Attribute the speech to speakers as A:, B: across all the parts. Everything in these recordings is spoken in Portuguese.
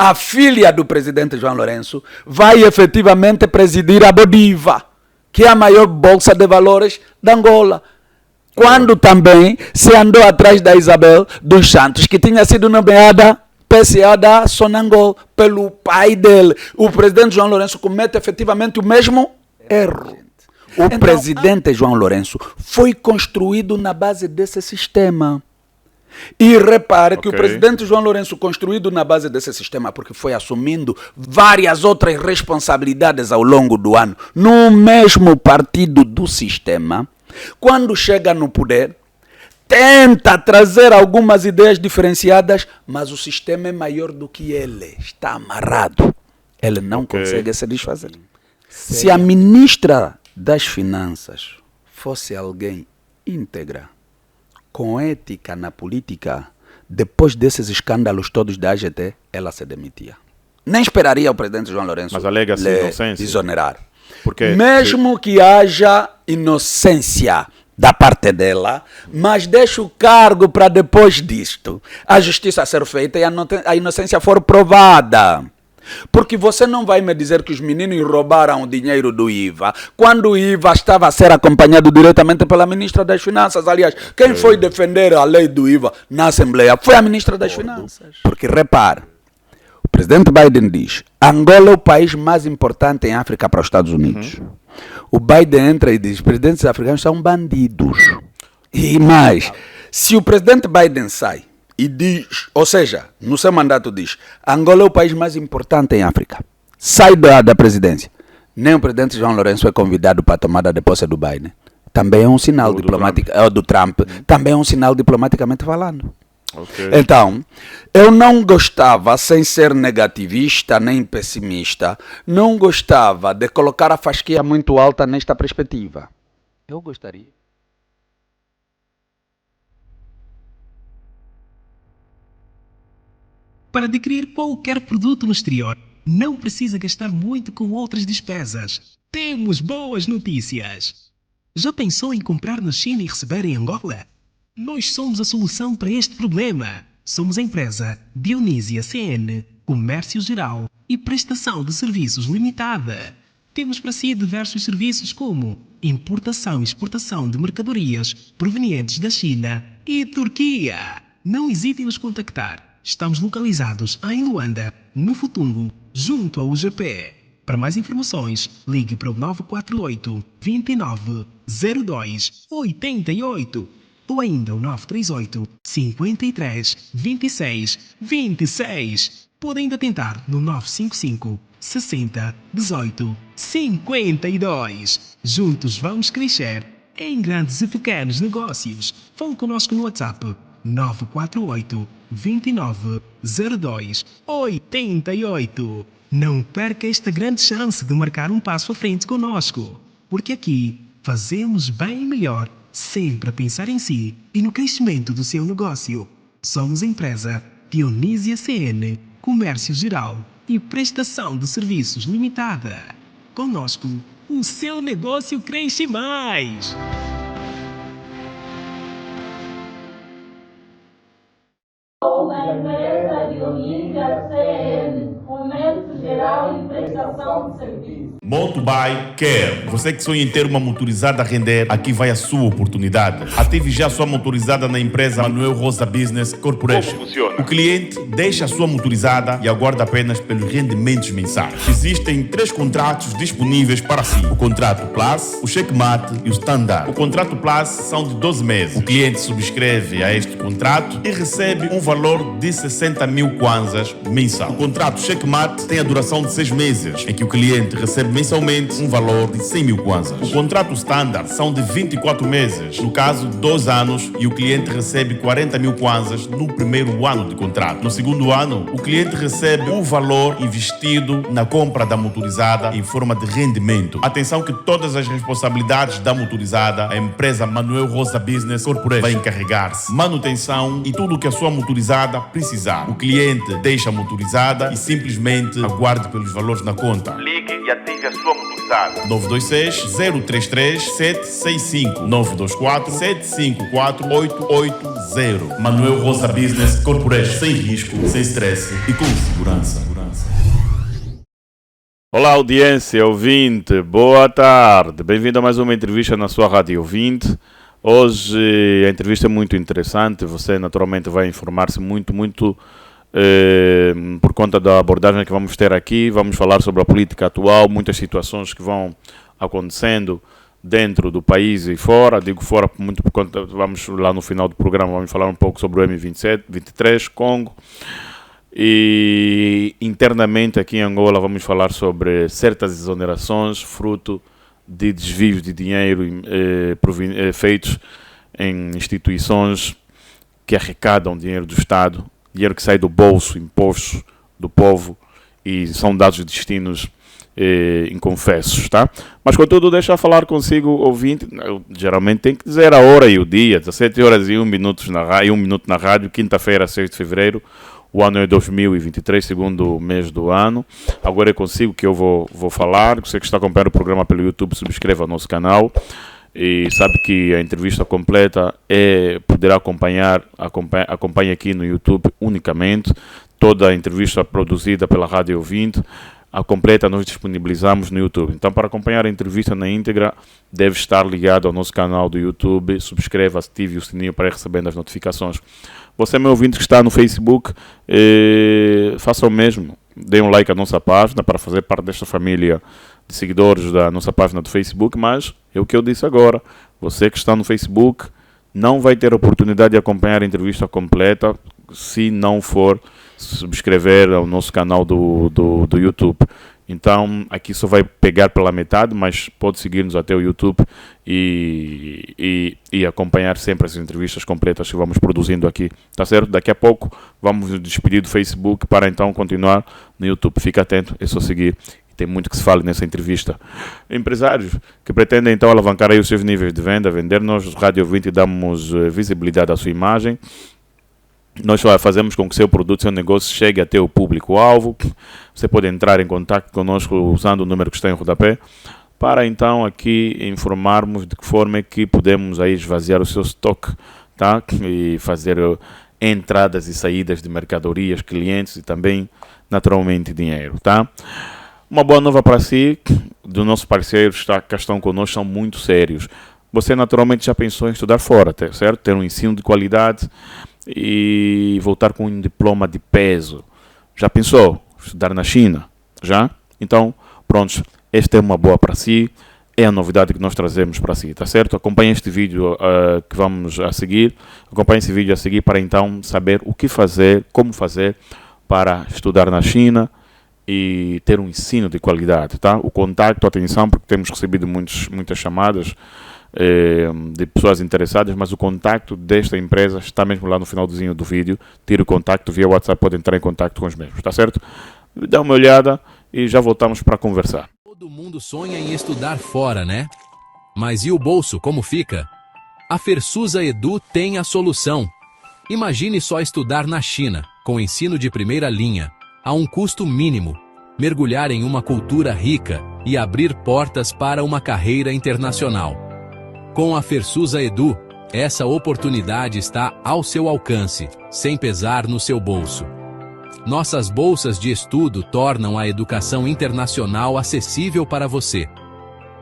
A: a filha do presidente João Lourenço vai efetivamente presidir a Bodiva, que é a maior bolsa de valores da Angola. Quando também se andou atrás da Isabel dos Santos, que tinha sido nomeada PCA da Sonangol pelo pai dele. O presidente João Lourenço comete efetivamente o mesmo erro. O presidente João Lourenço foi construído na base desse sistema. E repare que o presidente João Lourenço, construído na base desse sistema, porque foi assumindo várias outras responsabilidades ao longo do ano, no mesmo partido do sistema, quando chega no poder, tenta trazer algumas ideias diferenciadas, mas o sistema é maior do que ele, está amarrado. Ele não consegue se desfazer. Se a ministra das Finanças fosse alguém íntegra, com ética na política, depois desses escândalos todos da AGT, ela se demitia. Nem esperaria o presidente João Lourenço exonerar. Mesmo que haja inocência da parte dela, mas deixa o cargo para depois disto a justiça ser feita e a inocência for provada. Porque você não vai me dizer que os meninos roubaram o dinheiro do IVA, quando o IVA estava a ser acompanhado diretamente pela ministra das Finanças. Aliás, quem foi defender a lei do IVA na Assembleia foi a ministra das Finanças. Porque, repare, o presidente Biden diz: Angola é o país mais importante em África para os Estados Unidos. O Biden entra e diz: presidentes africanos são bandidos. E mais, se o presidente Biden sai e diz, ou seja, no seu mandato diz, Angola é o país mais importante em África, sai da presidência, nem o presidente João Lourenço é convidado para a tomada de posse do Biden. Também é um sinal diplomático, do Trump, também é um sinal diplomaticamente falando. Então, eu não gostava, sem ser negativista nem pessimista, não gostava de colocar a fasquia muito alta nesta perspectiva. Eu gostaria.
B: Para adquirir qualquer produto no exterior, não precisa gastar muito com outras despesas. Temos boas notícias! Já pensou em comprar na China e receber em Angola? Nós somos a solução para este problema. Somos a empresa Dionísia CN, Comércio Geral e Prestação de Serviços Limitada. Temos para si diversos serviços como importação e exportação de mercadorias provenientes da China e Turquia. Não hesite em nos contactar. Estamos localizados em Luanda, no Futungo, junto ao UGP. Para mais informações, ligue para o 948 29 02 88 ou ainda o 938 53 26 26. Pode ainda tentar no 955 60 18 52. Juntos vamos crescer em grandes e pequenos negócios. Fale conosco no WhatsApp 948 29 02 88. Não perca esta grande chance de marcar um passo à frente conosco, porque aqui fazemos bem melhor, sempre a pensar em si e no crescimento do seu negócio. Somos a empresa Dionísia CN, Comércio Geral e Prestação de Serviços Limitada. Conosco, o seu negócio cresce mais!
C: Da empresa Dionísia CN, Comércio Geral e Prestação de Serviços.
D: Motobuy Care. Você que sonha em ter uma motorizada a render, aqui vai a sua oportunidade. Ative já a sua motorizada na empresa Manuel Rosa Business Corporation. O cliente deixa a sua motorizada e aguarda apenas pelos rendimentos mensais. Existem 3 contratos disponíveis para si: o contrato Plus, o Checkmate e o Standard. O contrato Plus são de 12 meses. O cliente subscreve a este contrato e recebe um valor de 60 mil kwanzas mensal. O contrato Checkmate tem a duração de 6 meses, em que o cliente recebe mensalmente um valor de 100 mil kwanzas. O contrato Standard são de 24 meses, no caso 2 anos, e o cliente recebe 40 mil kwanzas no primeiro ano de contrato. No segundo ano, o cliente recebe o valor investido na compra da motorizada em forma de rendimento. Atenção que todas as responsabilidades da motorizada, a empresa Manuel Rosa Business Corporation vai encarregar-se. Manutenção e tudo o que a sua motorizada precisar. O cliente deixa a motorizada e simplesmente aguarde pelos valores na conta. Ligue e ative a sua motorizada 926-033-765. 924-754-880. Manuel Rosa Business Corporation. Sem risco, sem stress e com segurança.
E: Olá, audiência, ouvinte, boa tarde. Bem-vindo a mais uma entrevista na sua rádio ouvinte. Hoje a entrevista é muito interessante. Você naturalmente vai informar-se muito por conta da abordagem que vamos ter aqui. Vamos falar sobre a política atual, muitas situações que vão acontecendo dentro do país e fora. Digo fora muito por conta, vamos lá no final do programa, vamos falar um pouco sobre o M27, 23, Congo. E internamente aqui em Angola vamos falar sobre certas exonerações fruto de desvios de dinheiro feitos em instituições que arrecadam dinheiro do Estado, dinheiro que sai do bolso, impostos do povo, e são dados de destinos inconfessos, tá? Mas contudo, deixa eu falar consigo, ouvinte. Eu geralmente tenho que dizer a hora e o dia, 17 horas e 1 minuto na rádio, quinta-feira, 6 de fevereiro. O ano é 2023, segundo mês do ano. Agora é consigo que eu vou falar. Você que está acompanhando o programa pelo YouTube, subscreva o nosso canal. E sabe que a entrevista completa poderá acompanhe aqui no YouTube unicamente. Toda a entrevista produzida pela Rádio Ouvinte, a completa nós disponibilizamos no YouTube. Então, para acompanhar a entrevista na íntegra, deve estar ligado ao nosso canal do YouTube. Subscreva, ative o sininho para ir recebendo as notificações. Você, meu ouvinte que está no Facebook, faça o mesmo. Dê um like à nossa página para fazer parte desta família de seguidores da nossa página do Facebook. Mas é o que eu disse agora. Você que está no Facebook não vai ter a oportunidade de acompanhar a entrevista completa se não for subscrever ao nosso canal do YouTube. Então, aqui só vai pegar pela metade, mas pode seguir-nos até o YouTube e acompanhar sempre as entrevistas completas que vamos produzindo aqui, tá certo? Daqui a pouco vamos nos despedir do Facebook para então continuar no YouTube. Fica atento, é só seguir. Tem muito que se fala nessa entrevista. Empresários que pretendem então alavancar aí os seus níveis de venda, vender, nós, Rádio 20, damos visibilidade à sua imagem. Nós fazemos com que seu produto, seu negócio chegue até o público-alvo. Você pode entrar em contato conosco usando o número que está em rodapé, para então aqui informarmos de que forma é que podemos aí esvaziar o seu estoque, tá? E fazer entradas e saídas de mercadorias, clientes e também, naturalmente, dinheiro, tá? Uma boa nova para si, dos nossos parceiros que estão conosco, são muito sérios. Você naturalmente já pensou em estudar fora, certo? Ter um ensino de qualidade e voltar com um diploma de peso. Já pensou? Estudar na China? Já? Então, pronto, esta é uma boa para si, é a novidade que nós trazemos para si, tá certo? Acompanhe este vídeo que vamos a seguir, acompanhe esse vídeo a seguir para então saber o que fazer, como fazer para estudar na China e ter um ensino de qualidade, tá? O contato, atenção, porque temos recebido muitas chamadas de pessoas interessadas, mas o contacto desta empresa está mesmo lá no finalzinho do vídeo. Tire o contacto via WhatsApp, pode entrar em contacto com os mesmos, tá certo? Dá uma olhada e já voltamos para conversar.
F: Todo mundo sonha em estudar fora, né? Mas e o bolso, como fica? A Fersusa Edu tem a solução. Imagine só estudar na China, com ensino de primeira linha, a um custo mínimo, mergulhar em uma cultura rica e abrir portas para uma carreira internacional. Com a Fersusa Edu, essa oportunidade está ao seu alcance, sem pesar no seu bolso. Nossas bolsas de estudo tornam a educação internacional acessível para você.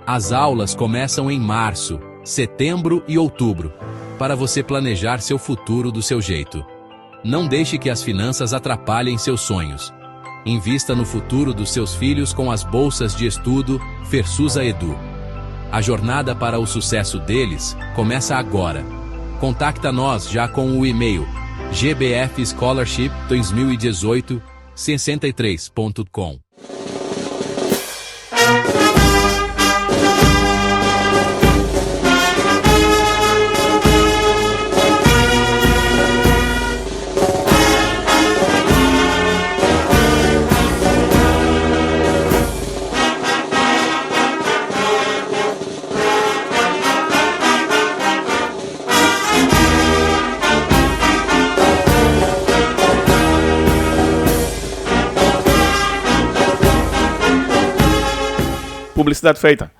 F: As aulas começam em março, setembro e outubro, para você planejar seu futuro do seu jeito. Não deixe que as finanças atrapalhem seus sonhos. Invista no futuro dos seus filhos com as bolsas de estudo Fersusa Edu. A jornada para o sucesso deles começa agora. Contacta-nós já com o e-mail gbfscholarship201863.com.
E: publicidade feita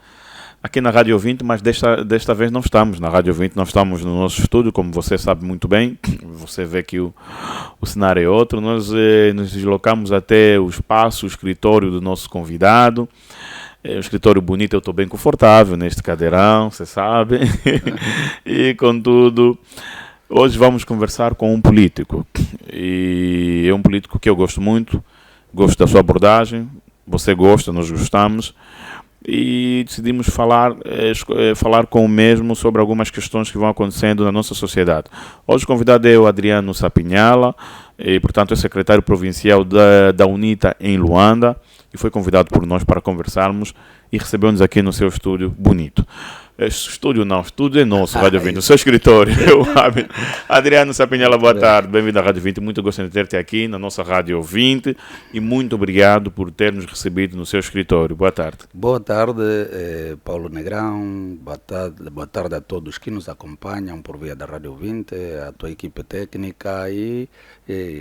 E: aqui na Rádio 20, mas desta vez não estamos na Rádio 20, nós estamos no nosso estúdio, como você sabe muito bem. Você vê que o cenário é outro. Nós nos deslocamos até o espaço, o escritório do nosso convidado. É um escritório bonito, eu estou bem confortável neste cadeirão, você sabe. E, contudo, hoje vamos conversar com um político. E é um político que eu gosto muito, gosto da sua abordagem, você gosta, nós gostamos. E decidimos falar com o mesmo sobre algumas questões que vão acontecendo na nossa sociedade. Hoje o convidado é o Adriano Sapinhala, e, portanto, é secretário provincial da UNITA em Luanda, e foi convidado por nós para conversarmos e recebeu-nos aqui no seu estúdio bonito. Estúdio é nosso, Rádio 20, o seu escritório. Adriano Sapinhala, boa tarde, bem-vindo à Rádio 20, muito gosto de ter-te aqui na nossa Rádio 20 e muito obrigado por ter nos recebido no seu escritório. Boa tarde.
A: Boa tarde, Paulo Negrão, boa tarde a todos que nos acompanham por via da Rádio 20, a tua equipe técnica e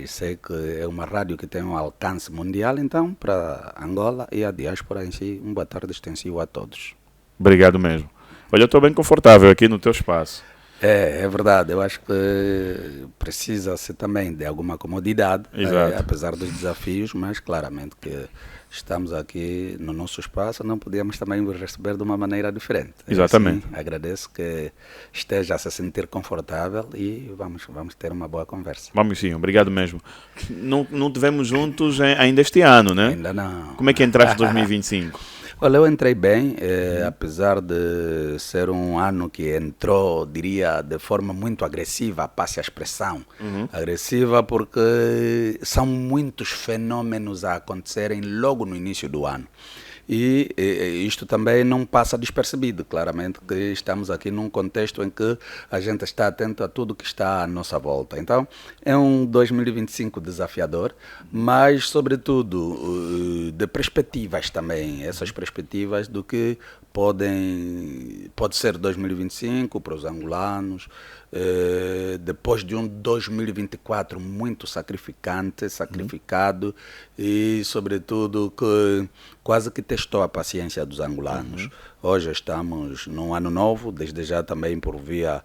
A: sei que é uma rádio que tem um alcance mundial, então, para Angola e a diáspora em si, boa tarde extensivo a todos.
E: Obrigado mesmo. Olha, eu estou bem confortável aqui no teu espaço.
A: É verdade, eu acho que precisa-se também de alguma comodidade, apesar dos desafios, mas claramente que estamos aqui no nosso espaço, não podíamos também vos receber de uma maneira diferente.
E: Exatamente.
A: Assim, agradeço que esteja a se sentir confortável e vamos ter uma boa conversa.
E: Vamos sim, obrigado mesmo. Não tivemos juntos ainda este ano, né?
A: Ainda não.
E: Como é que entraste em 2025?
A: Olha, eu entrei bem, apesar de ser um ano que entrou, diria, de forma muito agressiva, passe a expressão, agressiva porque são muitos fenômenos a acontecerem logo no início do ano. E isto também não passa despercebido, claramente que estamos aqui num contexto em que a gente está atento a tudo que está à nossa volta. Então, é um 2025 desafiador, mas, sobretudo, de perspectivas também, essas perspectivas do que pode ser 2025 para os angolanos, depois de um 2024 muito sacrificado e, sobretudo, que quase que testou a paciência dos angolanos. Hoje estamos num ano novo, desde já também por via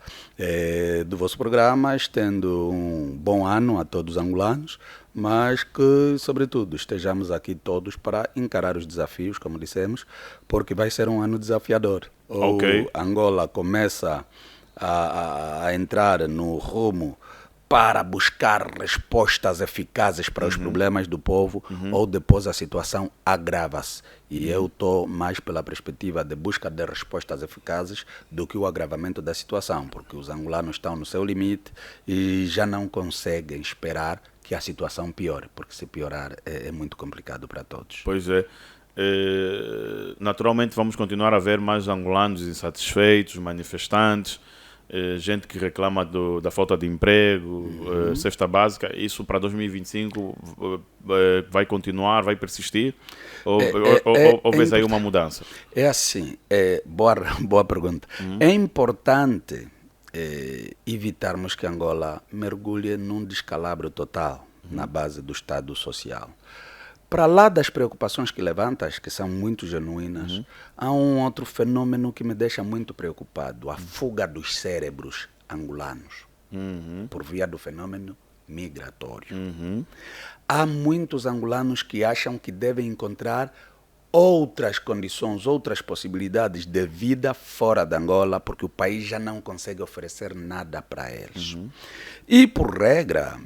A: do vosso programa, estendo um bom ano a todos os angolanos, mas que, sobretudo, estejamos aqui todos para encarar os desafios, como dissemos, porque vai ser um ano desafiador.
E: Okay.
A: Angola começa a entrar no rumo para buscar respostas eficazes para os problemas do povo, ou depois a situação agrava-se. E eu estou mais pela perspectiva de busca de respostas eficazes do que o agravamento da situação, porque os angolanos estão no seu limite e já não conseguem esperar que a situação piore, porque se piorar é muito complicado para todos.
E: Pois é. Naturalmente vamos continuar a ver mais angolanos insatisfeitos, manifestantes, gente que reclama da falta de emprego, cesta básica. Isso para 2025 vai continuar, vai persistir? Ou vês aí uma mudança?
A: É assim, boa pergunta. É importante evitarmos que Angola mergulhe num descalabro total na base do Estado Social. Para lá das preocupações que levantas, que são muito genuínas, há um outro fenômeno que me deixa muito preocupado, a fuga dos cérebros angolanos, por via do fenômeno migratório. Há muitos angolanos que acham que devem encontrar outras condições, outras possibilidades de vida fora de Angola, porque o país já não consegue oferecer nada para eles. E, por regra,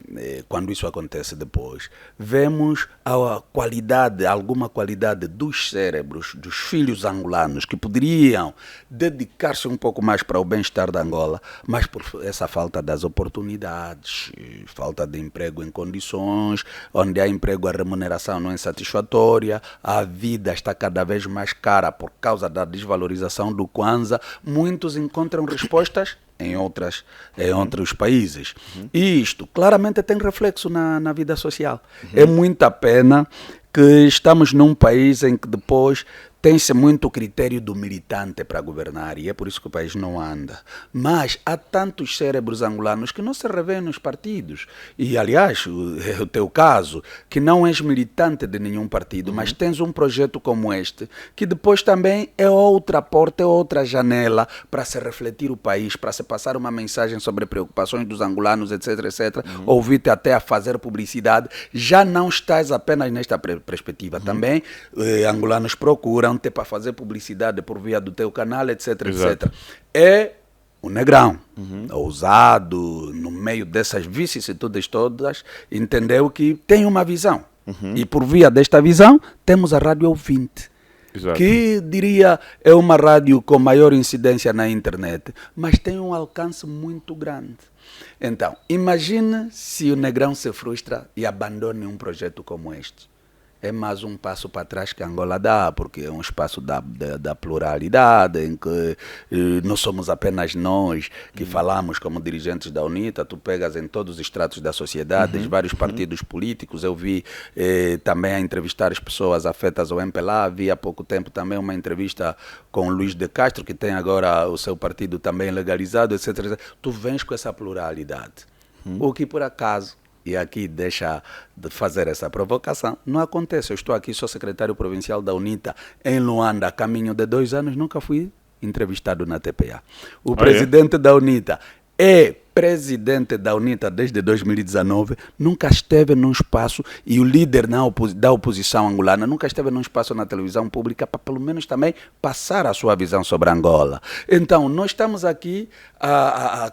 A: quando isso acontece depois, vemos alguma qualidade dos cérebros dos filhos angolanos que poderiam dedicar-se um pouco mais para o bem-estar da Angola, mas por essa falta das oportunidades, falta de emprego em condições, onde há emprego a remuneração não é satisfatória, a vida está cada vez mais cara por causa da desvalorização do Kwanza, muitos encontram respostas em outros países. E isto claramente tem reflexo na vida social. É muita pena que estamos num país em que depois tem-se muito critério do militante para governar e é por isso que o país não anda. Mas há tantos cérebros angolanos que não se revêem nos partidos. E, aliás, é o teu caso, que não és militante de nenhum partido, mas tens um projeto como este, que depois também é outra porta, é outra janela para se refletir o país, para se passar uma mensagem sobre preocupações dos angolanos, etc, etc. Ouvir-te até a fazer publicidade. Já não estás apenas nesta perspectiva. Também angolanos procuram-te para fazer publicidade por via do teu canal, etc, etc. É o Negrão, ousado, no meio dessas vicissitudes todas, entendeu que tem uma visão. E por via desta visão, temos a Rádio Ouvinte, que diria é uma rádio com maior incidência na internet, mas tem um alcance muito grande. Então, imagine se o Negrão se frustra e abandone um projeto como este. É mais um passo para trás que Angola dá, porque é um espaço da pluralidade, em que não somos apenas nós que falamos como dirigentes da UNITA, tu pegas em todos os estratos da sociedade, vários partidos políticos. Eu vi também a entrevistar as pessoas afetas ao MPLA, vi há pouco tempo também uma entrevista com o Luís de Castro, que tem agora o seu partido também legalizado, etc, etc. Tu vens com essa pluralidade, o que por acaso... E aqui deixa de fazer essa provocação. Não acontece. Eu estou aqui, sou secretário provincial da UNITA em Luanda, a caminho de 2 anos, nunca fui entrevistado na TPA. O presidente da UNITA é presidente da UNITA desde 2019, nunca esteve num espaço, e o líder da oposição angolana nunca esteve num espaço na televisão pública para pelo menos também passar a sua visão sobre Angola. Então, nós estamos aqui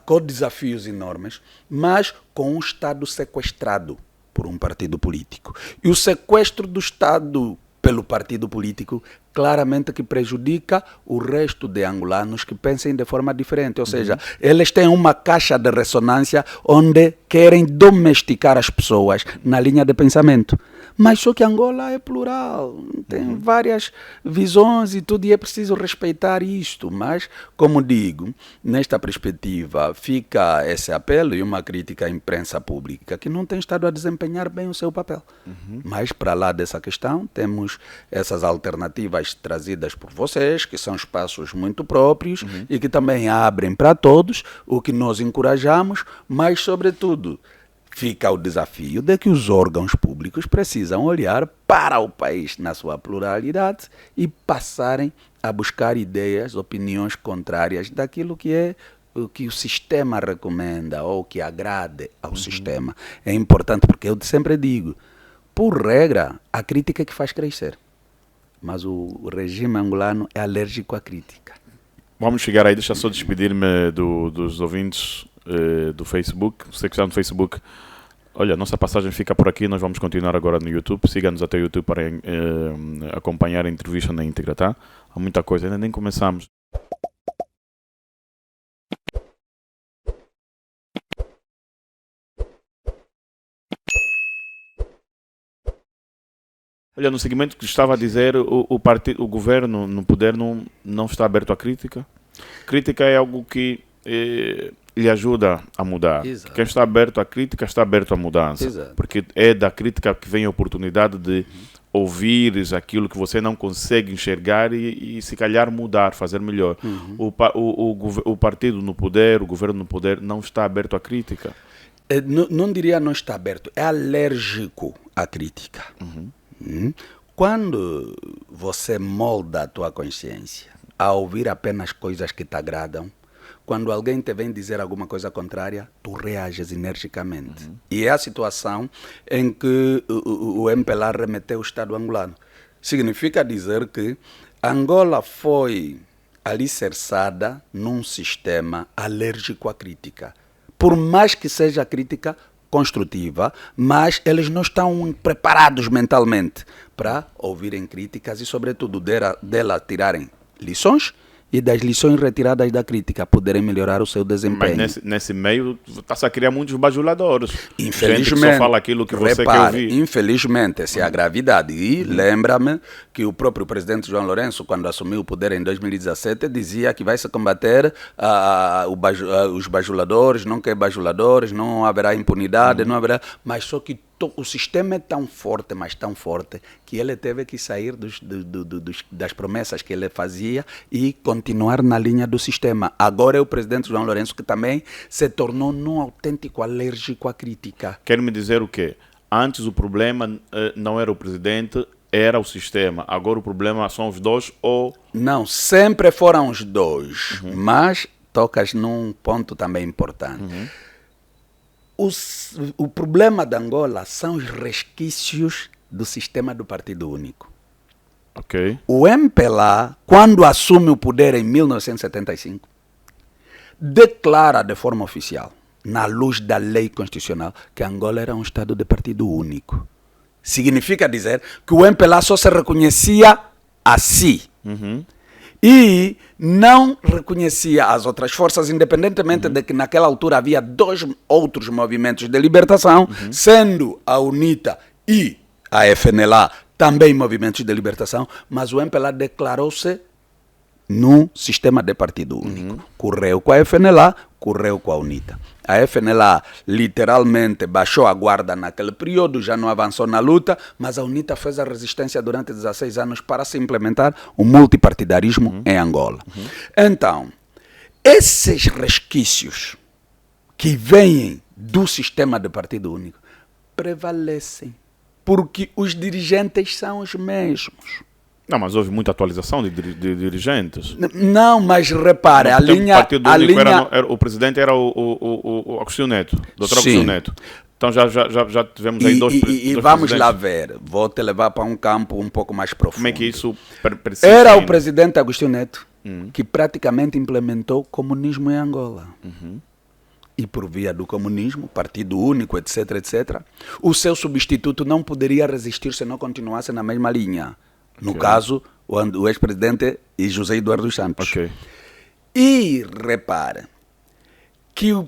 A: com desafios enormes, mas com um Estado sequestrado por um partido político. E o sequestro do Estado pelo partido político claramente que prejudica o resto de angolanos que pensem de forma diferente. Ou seja, eles têm uma caixa de ressonância onde querem domesticar as pessoas na linha de pensamento. Mas só que Angola é plural, tem várias visões e tudo, e é preciso respeitar isto. Mas, como digo, nesta perspectiva fica esse apelo e uma crítica à imprensa pública que não tem estado a desempenhar bem o seu papel. Mas, para lá dessa questão, temos essas alternativas trazidas por vocês, que são espaços muito próprios e que também abrem para todos, o que nós encorajamos, mas, sobretudo, fica o desafio de que os órgãos públicos precisam olhar para o país na sua pluralidade e passarem a buscar ideias, opiniões contrárias daquilo que é o que o sistema recomenda ou que agrade ao sistema. É importante porque eu sempre digo, por regra, a crítica é que faz crescer. Mas o regime angolano é alérgico à crítica.
E: Vamos chegar aí, deixa só despedir-me dos ouvintes do Facebook. Você que está no Facebook, olha, nossa passagem fica por aqui. Nós vamos continuar agora no YouTube. Siga-nos até o YouTube para acompanhar a entrevista na íntegra, tá? Há muita coisa, ainda nem começamos. Olha, no segmento que estava a dizer, o governo no poder não está aberto à crítica. Crítica é algo que lhe ajuda a mudar. Exato. Quem está aberto à crítica está aberto à mudança. Exato. Porque é da crítica que vem a oportunidade de ouvires aquilo que você não consegue enxergar e se calhar mudar, fazer melhor. O partido no poder, o governo no poder não está aberto à crítica.
A: Não diria não está aberto, é alérgico à crítica. Quando você molda a tua consciência a ouvir apenas coisas que te agradam, quando alguém te vem dizer alguma coisa contrária, tu reages energicamente. E é a situação em que o MPLA remeteu o Estado angolano. Significa dizer que Angola foi alicerçada num sistema alérgico à crítica. Por mais que seja crítica construtiva, mas eles não estão preparados mentalmente para ouvirem críticas e, sobretudo, dela tirarem lições e das lições retiradas da crítica poderem melhorar o seu desempenho.
E: Mas nesse meio está-se a criar muitos bajuladores.
A: Infelizmente,
E: gente que só fala aquilo que você quer ouvir.
A: Infelizmente, essa é a gravidade. E lembra-me que o próprio presidente João Lourenço, quando assumiu o poder em 2017, dizia que vai se combater os bajuladores, não quer bajuladores, não haverá impunidade, não haverá... Mas só que o sistema é tão forte, mas tão forte, que ele teve que sair das promessas que ele fazia e continuar na linha do sistema. Agora é o presidente João Lourenço que também se tornou um autêntico alérgico à crítica.
E: Quer me dizer o quê? Antes o problema não era o presidente, era o sistema. Agora o problema são os dois ou...
A: Não, sempre foram os dois, mas tocas num ponto também importante. O problema de Angola são os resquícios do sistema do Partido Único.
E: Ok.
A: O MPLA, quando assume o poder em 1975, declara de forma oficial, na luz da lei constitucional, que Angola era um Estado de Partido Único. Significa dizer que o MPLA só se reconhecia a si. E não reconhecia as outras forças, independentemente de que naquela altura havia 2 outros movimentos de libertação, sendo a UNITA e a FNLA também movimentos de libertação, mas o MPLA declarou-se no sistema de partido único. Correu com a FNLA, correu com a UNITA. A FNLA literalmente baixou a guarda naquele período, já não avançou na luta, mas a UNITA fez a resistência durante 16 anos para se implementar o multipartidarismo em Angola. Então, esses resquícios que vêm do sistema de partido único prevalecem, porque os dirigentes são os mesmos.
E: Não, mas houve muita atualização de dirigentes.
A: Não, mas repare, a linha...
E: Partido Único o presidente era o Agostinho Neto, doutor Agostinho Neto. Então já tivemos aí dois
A: E vamos lá ver, vou te levar para um campo um pouco mais profundo.
E: Como é que isso persiste
A: Era
E: ainda?
A: o presidente Agostinho Neto que praticamente implementou o comunismo em Angola. E por via do comunismo, partido único, etc, etc, o seu substituto não poderia resistir se não continuasse na mesma linha. No caso, o ex-presidente José Eduardo Santos. E repare que o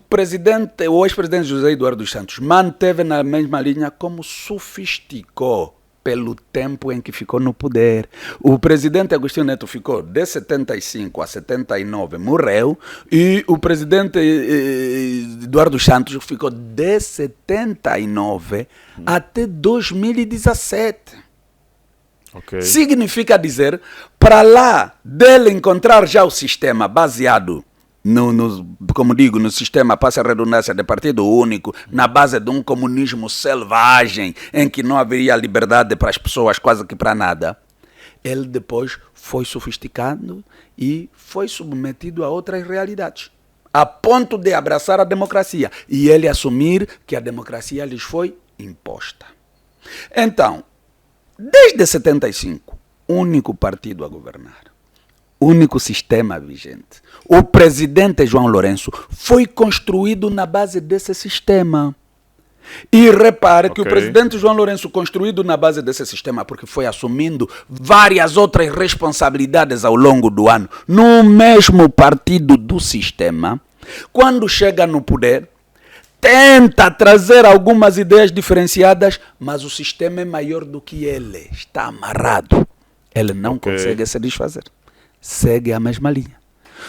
A: ex-presidente José Eduardo Santos manteve na mesma linha como sofisticou pelo tempo em que ficou no poder. O presidente Agostinho Neto ficou de 75 a 79, morreu, e o presidente Eduardo Santos ficou de 79 até 2017. Significa dizer, para lá dele encontrar já o sistema baseado como digo, no sistema, passa a redundância de partido único, na base de um comunismo selvagem, em que não haveria liberdade para as pessoas quase que para nada, ele depois foi sofisticado e foi submetido a outras realidades, a ponto de abraçar a democracia e ele assumir que a democracia lhes foi imposta. Então, desde 75, único partido a governar, único sistema vigente. O presidente João Lourenço foi construído na base desse sistema. E repare que o presidente João Lourenço, construído na base desse sistema, porque foi assumindo várias outras responsabilidades ao longo do ano, no mesmo partido do sistema, quando chega no poder, tenta trazer algumas ideias diferenciadas, mas o sistema é maior do que ele, está amarrado. Ele não consegue se desfazer. Segue a mesma linha.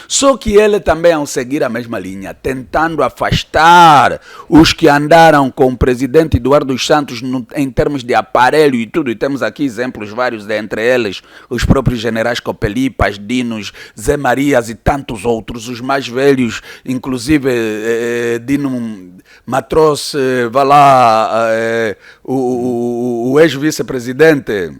A: Só que ele também, ao seguir a mesma linha, tentando afastar os que andaram com o presidente Eduardo Santos em termos de aparelho e tudo, e temos aqui exemplos vários, entre eles os próprios generais Copeli, Paz Dinos, Zé Marias e tantos outros, os mais velhos, inclusive Dino Matros, o ex-vice-presidente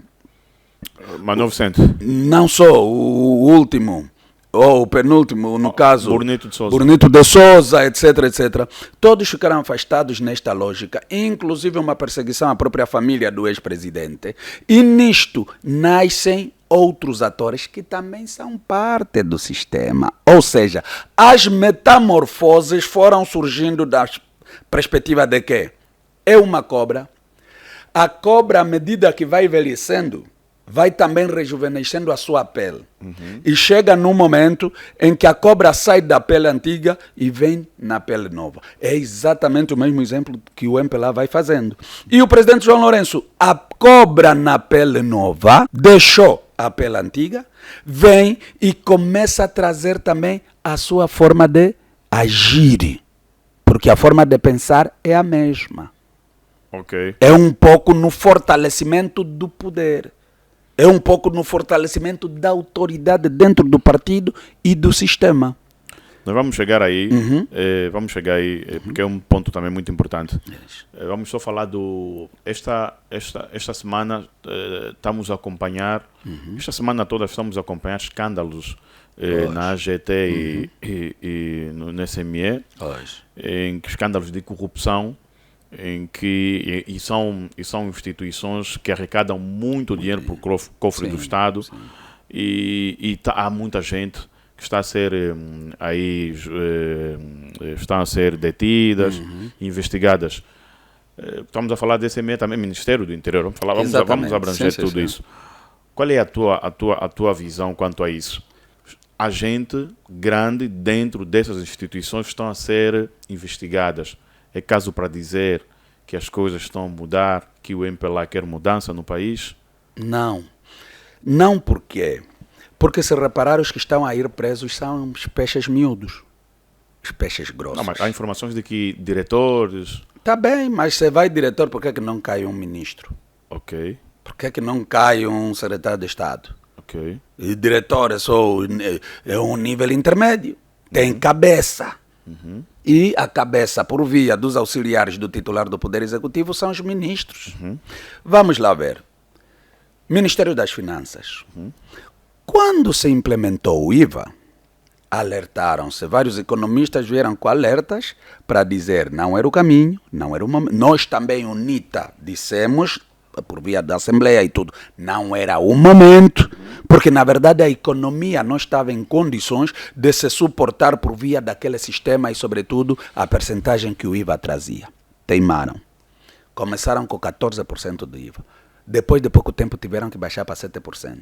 E: Manuel Vicente.
A: Não só, o último, ou o penúltimo, no caso,
E: Bonito
A: de Souza, etc, etc. Todos ficaram afastados nesta lógica, inclusive uma perseguição à própria família do ex-presidente. E nisto nascem outros atores que também são parte do sistema. Ou seja, as metamorfoses foram surgindo da perspectiva de que é uma cobra. A cobra, à medida que vai envelhecendo, vai também rejuvenescendo a sua pele. E chega num momento em que a cobra sai da pele antiga e vem na pele nova. É exatamente o mesmo exemplo que o MPLA vai fazendo. E o presidente João Lourenço, a cobra na pele nova, deixou a pele antiga, vem e começa a trazer também a sua forma de agir. Porque a forma de pensar é a mesma.
E: Ok.
A: É um pouco no fortalecimento do poder. É um pouco no fortalecimento da autoridade dentro do partido e do sistema.
E: Nós vamos chegar aí, porque é um ponto também muito importante. Vamos só falar do... Esta semana estamos a acompanhar, esta semana toda estamos a acompanhar escândalos na AGT no SME, em que escândalos de corrupção, em que são instituições que arrecadam muito dinheiro para o cofre do Estado, e há muita gente que está a ser estão a ser detidas, investigadas. Estamos a falar desse meio também, Ministério do Interior. Vamos abranger tudo isso. Qual é a tua visão quanto a isso? A gente grande dentro dessas instituições estão a ser investigadas. É caso para dizer que as coisas estão a mudar, que o MPLA quer mudança no país?
A: Não. Não porque se reparar, os que estão a ir presos são os peixes miúdos, os peixes grossos.
E: Não, mas há informações de que diretores...
A: Está bem, mas você vai diretor, por que não cai um ministro?
E: Ok.
A: Por que não cai um secretário de Estado?
E: Ok.
A: E diretor é um nível intermédio, tem cabeça. E a cabeça, por via dos auxiliares do titular do Poder Executivo, são os ministros. Vamos lá ver. Ministério das Finanças. Quando se implementou o IVA, alertaram-se, vários economistas vieram com alertas para dizer não era o caminho, não era o momento. Nós também, UNITA, dissemos, por via da Assembleia e tudo, não era o momento, porque na verdade a economia não estava em condições de se suportar por via daquele sistema e, sobretudo, a percentagem que o IVA trazia. Teimaram. Começaram com 14% do IVA. Depois de pouco tempo tiveram que baixar para 7%.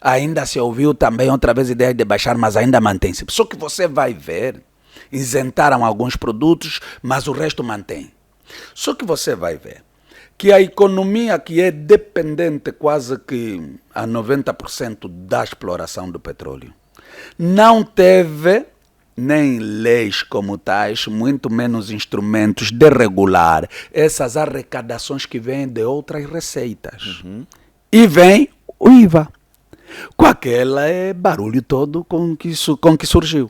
A: Ainda se ouviu também outra vez a ideia de baixar, mas ainda mantém-se. Só que você vai ver, isentaram alguns produtos, mas o resto mantém. Só que você vai ver que a economia que é dependente quase que a 90% da exploração do petróleo, não teve nem leis como tais, muito menos instrumentos de regular essas arrecadações que vêm de outras receitas. E vem o IVA, com aquele barulho todo com que surgiu.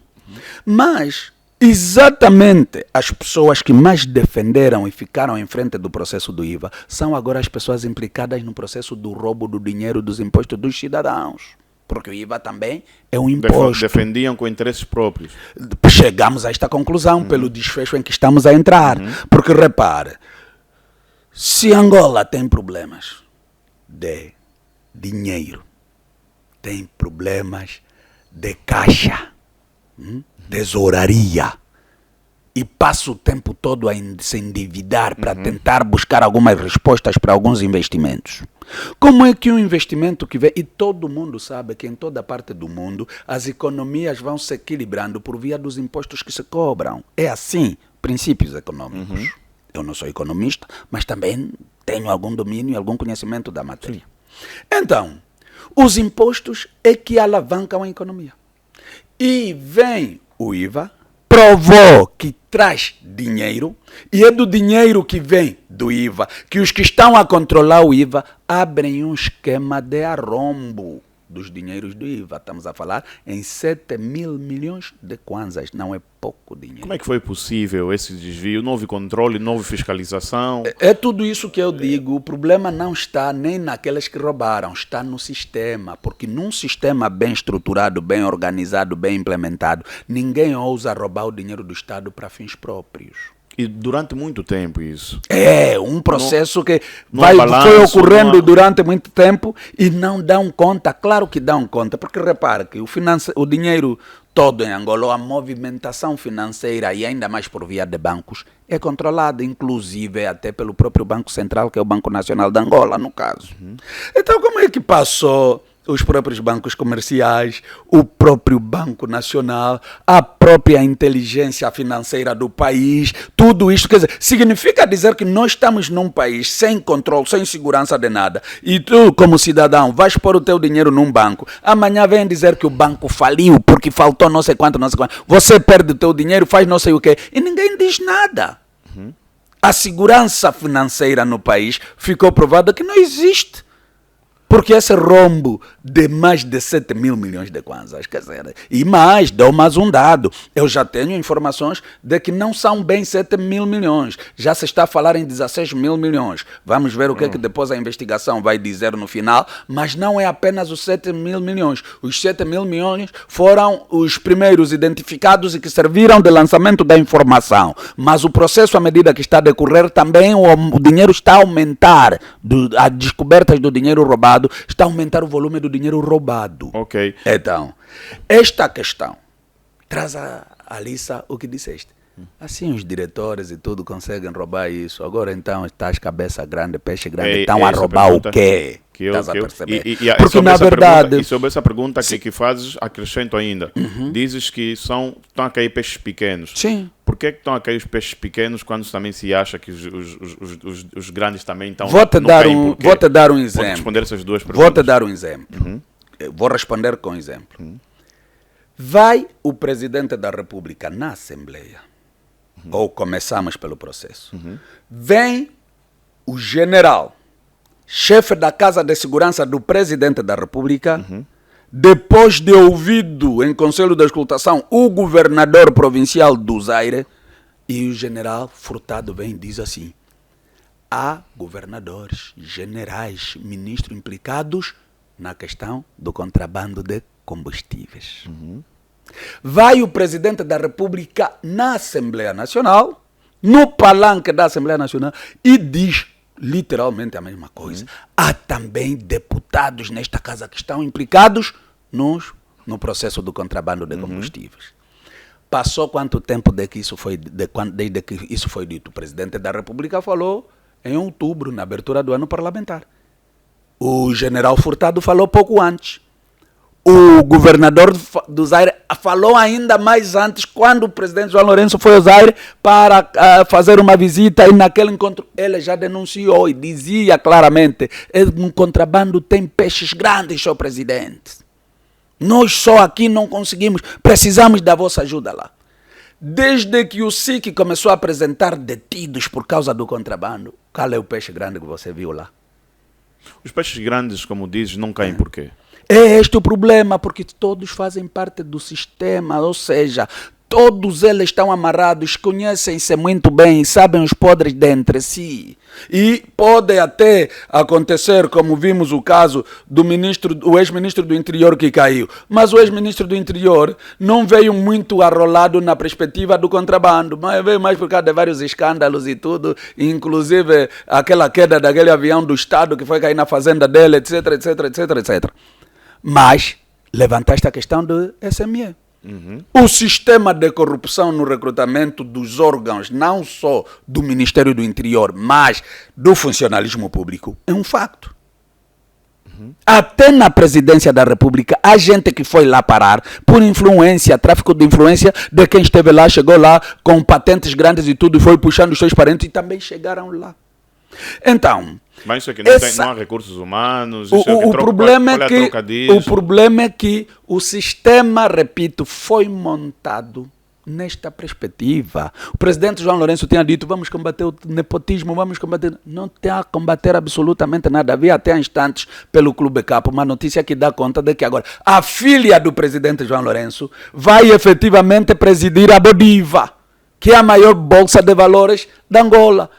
A: Mas, exatamente as pessoas que mais defenderam e ficaram em frente do processo do IVA são agora as pessoas implicadas no processo do roubo do dinheiro dos impostos dos cidadãos. Porque o IVA também é um imposto.
E: Defendiam com interesses próprios.
A: Chegamos a esta conclusão pelo desfecho em que estamos a entrar. Porque, repare, se Angola tem problemas de dinheiro, tem problemas de caixa, tesouraria, e passa o tempo todo a se endividar para tentar buscar algumas respostas para alguns investimentos. Como é que um investimento que vem, e todo mundo sabe que em toda parte do mundo as economias vão se equilibrando por via dos impostos que se cobram. É assim, princípios econômicos. Eu não sou economista, mas também tenho algum domínio e algum conhecimento da matéria. Então, os impostos é que alavancam a economia. E vem o IVA, provou que traz dinheiro, e é do dinheiro que vem do IVA que os que estão a controlar o IVA abrem um esquema de arrombo dos dinheiros do IVA. Estamos a falar em 7 mil milhões de kwanzas, não é pouco dinheiro.
E: Como é que foi possível esse desvio? Não houve controle, não houve fiscalização?
A: É tudo isso que eu digo. O problema não está nem naqueles que roubaram, está no sistema. Porque num sistema bem estruturado, bem organizado, bem implementado, ninguém ousa roubar o dinheiro do Estado para fins próprios.
E: E durante muito tempo isso.
A: É um processo que
E: balanço,
A: foi ocorrendo durante muito tempo e não dão conta. Claro que dão conta, porque repare que o dinheiro todo em Angola, a movimentação financeira, e ainda mais por via de bancos, é controlada, inclusive até pelo próprio Banco Central, que é o Banco Nacional de Angola, no caso. Então, como é que passou os próprios bancos comerciais, o próprio Banco Nacional, a própria inteligência financeira do país, tudo isso, quer dizer, significa dizer que nós estamos num país sem controle, sem segurança de nada, e tu, como cidadão, vais pôr o teu dinheiro num banco, amanhã vem dizer que o banco faliu, porque faltou não sei quanto, você perde o teu dinheiro, faz não sei o quê, e ninguém diz nada. a segurança financeira no país ficou provada que não existe. Porque esse rombo de mais de 7 mil milhões de kwanzas, quer dizer, e mais, dou mais um dado, eu já tenho informações de que não são bem 7 mil milhões, já se está a falar em 16 mil milhões. Vamos ver o que é que depois a investigação vai dizer no final, mas não é apenas os 7 mil milhões. Os 7 mil milhões foram os primeiros identificados e que serviram de lançamento da informação. Mas o processo, à medida que está a decorrer, também o dinheiro está a aumentar, as descobertas do dinheiro roubado está a aumentar o volume do dinheiro roubado.
E: Ok.
A: Então, esta questão traz a Alissa o que disseste. Assim os diretores e tudo conseguem roubar isso. Agora então estás cabeça grande, peixe grande, estão a roubar o quê? Estás a perceber? Porque na verdade...
E: E sobre essa pergunta que fazes, acrescento ainda. Dizes que estão a cair peixes pequenos.
A: Sim.
E: Por que estão a cair os peixes pequenos quando também se acha que os grandes também estão
A: Vou-te dar um exemplo.
E: Pode responder essas duas perguntas.
A: Vou-te dar um exemplo. Vou responder com um exemplo. Vai o presidente da República na Assembleia, ou começamos pelo processo, vem o general, chefe da Casa de Segurança do presidente da República, depois de ouvido em Conselho de Escutação o governador provincial do Zaire, e o general Furtado vem e diz assim: há governadores, generais, ministros implicados na questão do contrabando de combustíveis. Vai o presidente da República na Assembleia Nacional, no palanque da Assembleia Nacional, e diz literalmente a mesma coisa. Há também deputados nesta casa que estão implicados no processo do contrabando de combustíveis. Passou quanto tempo desde que isso foi dito? O presidente da República falou em outubro, na abertura do ano parlamentar. O general Furtado falou pouco antes. O governador do Zaire falou ainda mais antes, quando o presidente João Lourenço foi ao Zaire para fazer uma visita, e naquele encontro ele já denunciou e dizia claramente: no contrabando tem peixes grandes, senhor presidente. Nós só aqui não conseguimos, precisamos da vossa ajuda lá. Desde que o SIC começou a apresentar detidos por causa do contrabando, qual é o peixe grande que você viu lá?
E: Os peixes grandes, como dizes, não caem por quê?
A: É este o problema, porque todos fazem parte do sistema, ou seja, todos eles estão amarrados, conhecem-se muito bem, sabem os podres de entre si. E pode até acontecer, como vimos o caso do o ex-ministro do Interior que caiu. Mas o ex-ministro do Interior não veio muito arrolado na perspectiva do contrabando, mas veio mais por causa de vários escândalos e tudo, inclusive aquela queda daquele avião do Estado que foi cair na fazenda dele, etc, etc, etc, etc. Mas levantaste a questão do SME. O sistema de corrupção no recrutamento dos órgãos, não só do Ministério do Interior, mas do funcionalismo público, é um facto. Até na presidência da República, há gente que foi lá parar por influência, tráfico de influência de quem esteve lá, chegou lá com patentes grandes e tudo, e foi puxando os seus parentes e também chegaram lá. Então...
E: Mas isso aqui não há recursos humanos,
A: o problema é que o sistema, repito, foi montado nesta perspectiva. O presidente João Lourenço tinha dito: vamos combater o nepotismo, vamos combater... Não tem a combater absolutamente nada. Havia até instantes pelo Clube Capo uma notícia que dá conta de que agora a filha do presidente João Lourenço vai efetivamente presidir a Bodiva, que é a maior bolsa de valores da Angola.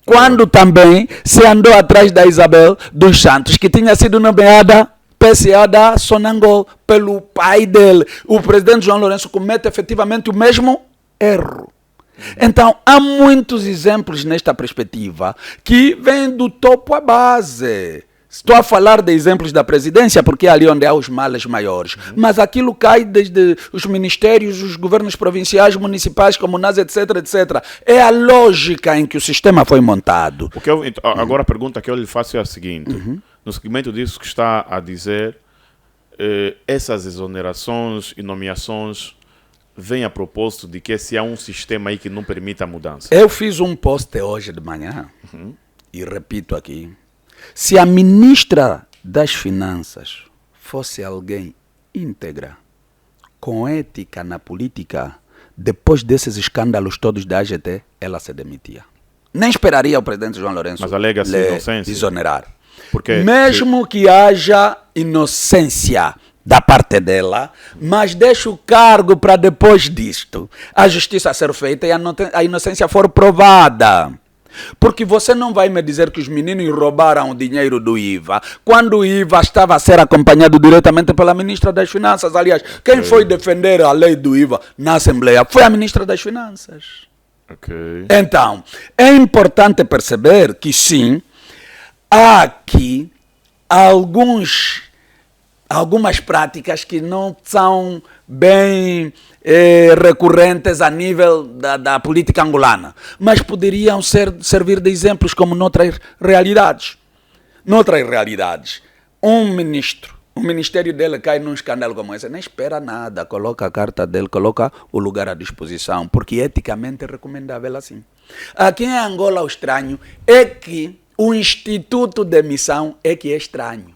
A: Quando também se andou atrás da Isabel dos Santos, que tinha sido nomeada PCA da Sonangol pelo pai dele. O presidente João Lourenço comete efetivamente o mesmo erro. Então, há muitos exemplos nesta perspectiva que vêm do topo à base. Estou a falar de exemplos da presidência, porque é ali onde há os males maiores. Mas aquilo cai desde os ministérios, os governos provinciais, municipais, comunais, etc, etc. É a lógica em que o sistema foi montado.
E: Agora a pergunta que eu lhe faço é a seguinte. No segmento disso que está a dizer, essas exonerações e nomeações vêm a propósito de que se há um sistema aí que não permite a mudança.
A: Eu fiz um post hoje de manhã, e repito aqui. Se a ministra das Finanças fosse alguém íntegra, com ética na política, depois desses escândalos todos da AGT, ela se demitia. Nem esperaria o presidente João Lourenço
E: Mas alega-se
A: lhe
E: inocência.
A: exonerar.
E: Porque
A: Mesmo que haja inocência da parte dela, mas deixa o cargo para depois disto a justiça ser feita e a inocência for provada. Porque você não vai me dizer que os meninos roubaram o dinheiro do IVA, quando o IVA estava a ser acompanhado diretamente pela ministra das Finanças. Aliás, quem foi defender a lei do IVA na Assembleia foi a ministra das Finanças. Então, é importante perceber que sim, há aqui algumas práticas que não são bem recorrentes a nível da política angolana, mas poderiam servir de exemplos como noutras realidades. Noutras realidades, o ministério dele cai num escândalo como esse, nem espera nada, coloca a carta dele, coloca o lugar à disposição, porque eticamente é recomendável assim. Aqui em Angola o estranho é que o instituto de demissão é que é estranho.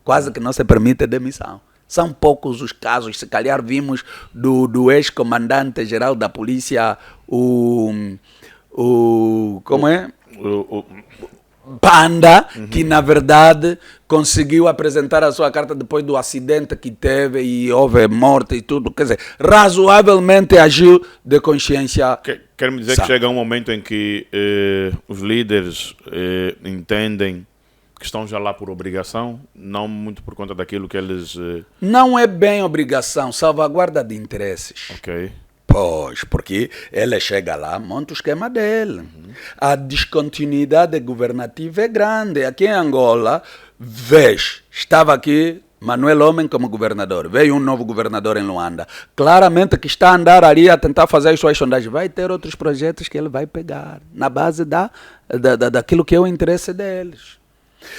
A: Quase que não se permite demissão. São poucos os casos, se calhar vimos do ex-comandante-geral da polícia, como é? Panda, que na verdade conseguiu apresentar a sua carta depois do acidente que teve e houve morte e tudo. Quer dizer, razoavelmente agiu de consciência.
E: Quer-me dizer que chega um momento em que os líderes entendem que estão já lá por obrigação, não muito por conta daquilo que eles...
A: Não é bem obrigação, salvaguarda de interesses.
E: Ok.
A: Pois, porque ele chega lá, monta o esquema dele. A descontinuidade governativa é grande. Aqui em Angola, estava aqui Manuel Homem como governador. Veio um novo governador em Luanda. Claramente que está a andar ali a tentar fazer as suas sondagens. Vai ter outros projetos que ele vai pegar, na base daquilo que é o interesse deles.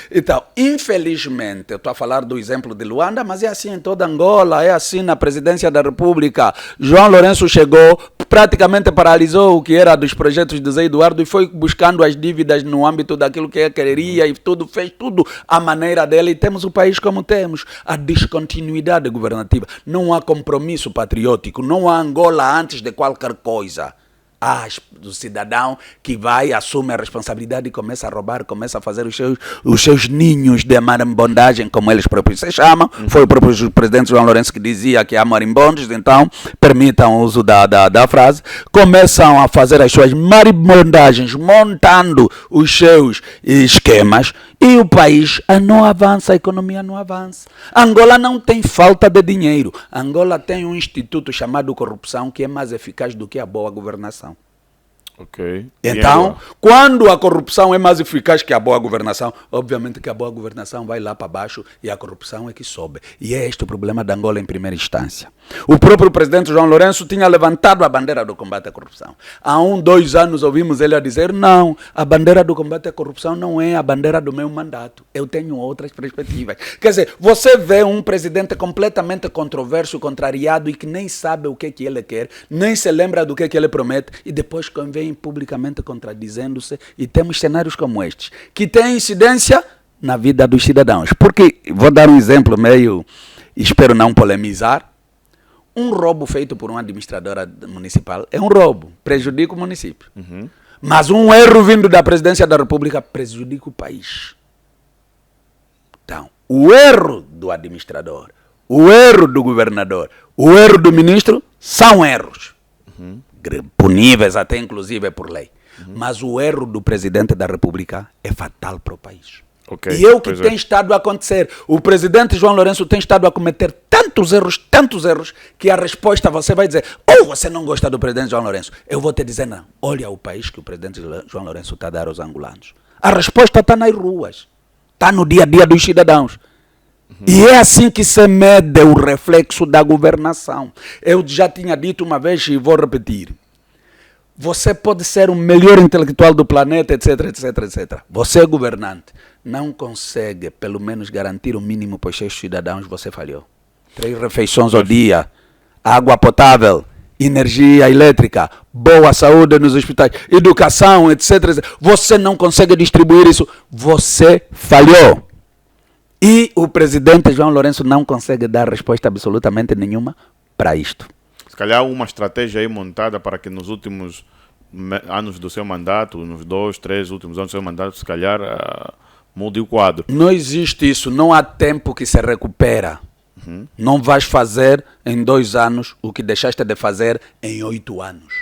A: Então, infelizmente, eu estou a falar do exemplo de Luanda, mas é assim em toda Angola, é assim na presidência da República. João Lourenço chegou, praticamente paralisou o que era dos projetos de Zé Eduardo e foi buscando as dívidas no âmbito daquilo que ele queria e tudo, fez tudo à maneira dele e temos o país como temos. A descontinuidade governativa, não há compromisso patriótico, não há Angola antes de qualquer coisa. Do cidadão que vai, assume a responsabilidade e começa a roubar, começa a fazer os seus ninhos de marimbondagem, como eles próprios se chamam. Foi o próprio presidente João Lourenço que dizia que há marimbondos, então permitam o uso da frase. Começam a fazer as suas marimbondagens, montando os seus esquemas e o país não avança, a economia não avança. Angola não tem falta de dinheiro. Angola tem um instituto chamado corrupção que é mais eficaz do que a boa governação.
E: Ok.
A: Então, quando a corrupção é mais eficaz que a boa governação, obviamente que a boa governação vai lá para baixo e a corrupção é que sobe. E é este o problema de Angola em primeira instância. O próprio presidente João Lourenço tinha levantado a bandeira do combate à corrupção. Há 2 anos ouvimos ele a dizer, não, a bandeira do combate à corrupção não é a bandeira do meu mandato. Eu tenho outras perspectivas. Quer dizer, você vê um presidente completamente controverso, contrariado e que nem sabe o que ele quer, nem se lembra do que ele promete e depois convém publicamente contradizendo-se e temos cenários como estes, que têm incidência na vida dos cidadãos. Porque, vou dar um exemplo meio, espero não polemizar, um roubo feito por uma administradora municipal é um roubo, prejudica o município. Mas um erro vindo da presidência da República prejudica o país. Então, o erro do administrador, o erro do governador, o erro do ministro são erros. Puníveis até inclusive por lei. Mas o erro do presidente da República é fatal para o país.
E: Okay,
A: e é o que tem estado a acontecer. O presidente João Lourenço tem estado a cometer tantos erros, que a resposta você vai dizer, ou você não gosta do presidente João Lourenço. Eu vou te dizer, não, olha o país que o presidente João Lourenço está a dar aos angolanos. A resposta está nas ruas, está no dia a dia dos cidadãos. E é assim que se mede o reflexo da governação. Eu já tinha dito uma vez e vou repetir. Você pode ser o melhor intelectual do planeta, etc, etc, etc. Você é governante. Não consegue, pelo menos, garantir o mínimo para os seus cidadãos, você falhou. 3 refeições ao dia, água potável, energia elétrica, boa saúde nos hospitais, educação, etc, etc. Você não consegue distribuir isso, você falhou. E o presidente João Lourenço não consegue dar resposta absolutamente nenhuma para isto.
E: Se calhar uma estratégia aí montada para que nos últimos anos do seu mandato, nos 2, 3 últimos anos do seu mandato, se calhar mude o quadro.
A: Não existe isso, não há tempo que se recupera. Não vais fazer em 2 anos o que deixaste de fazer em 8 anos.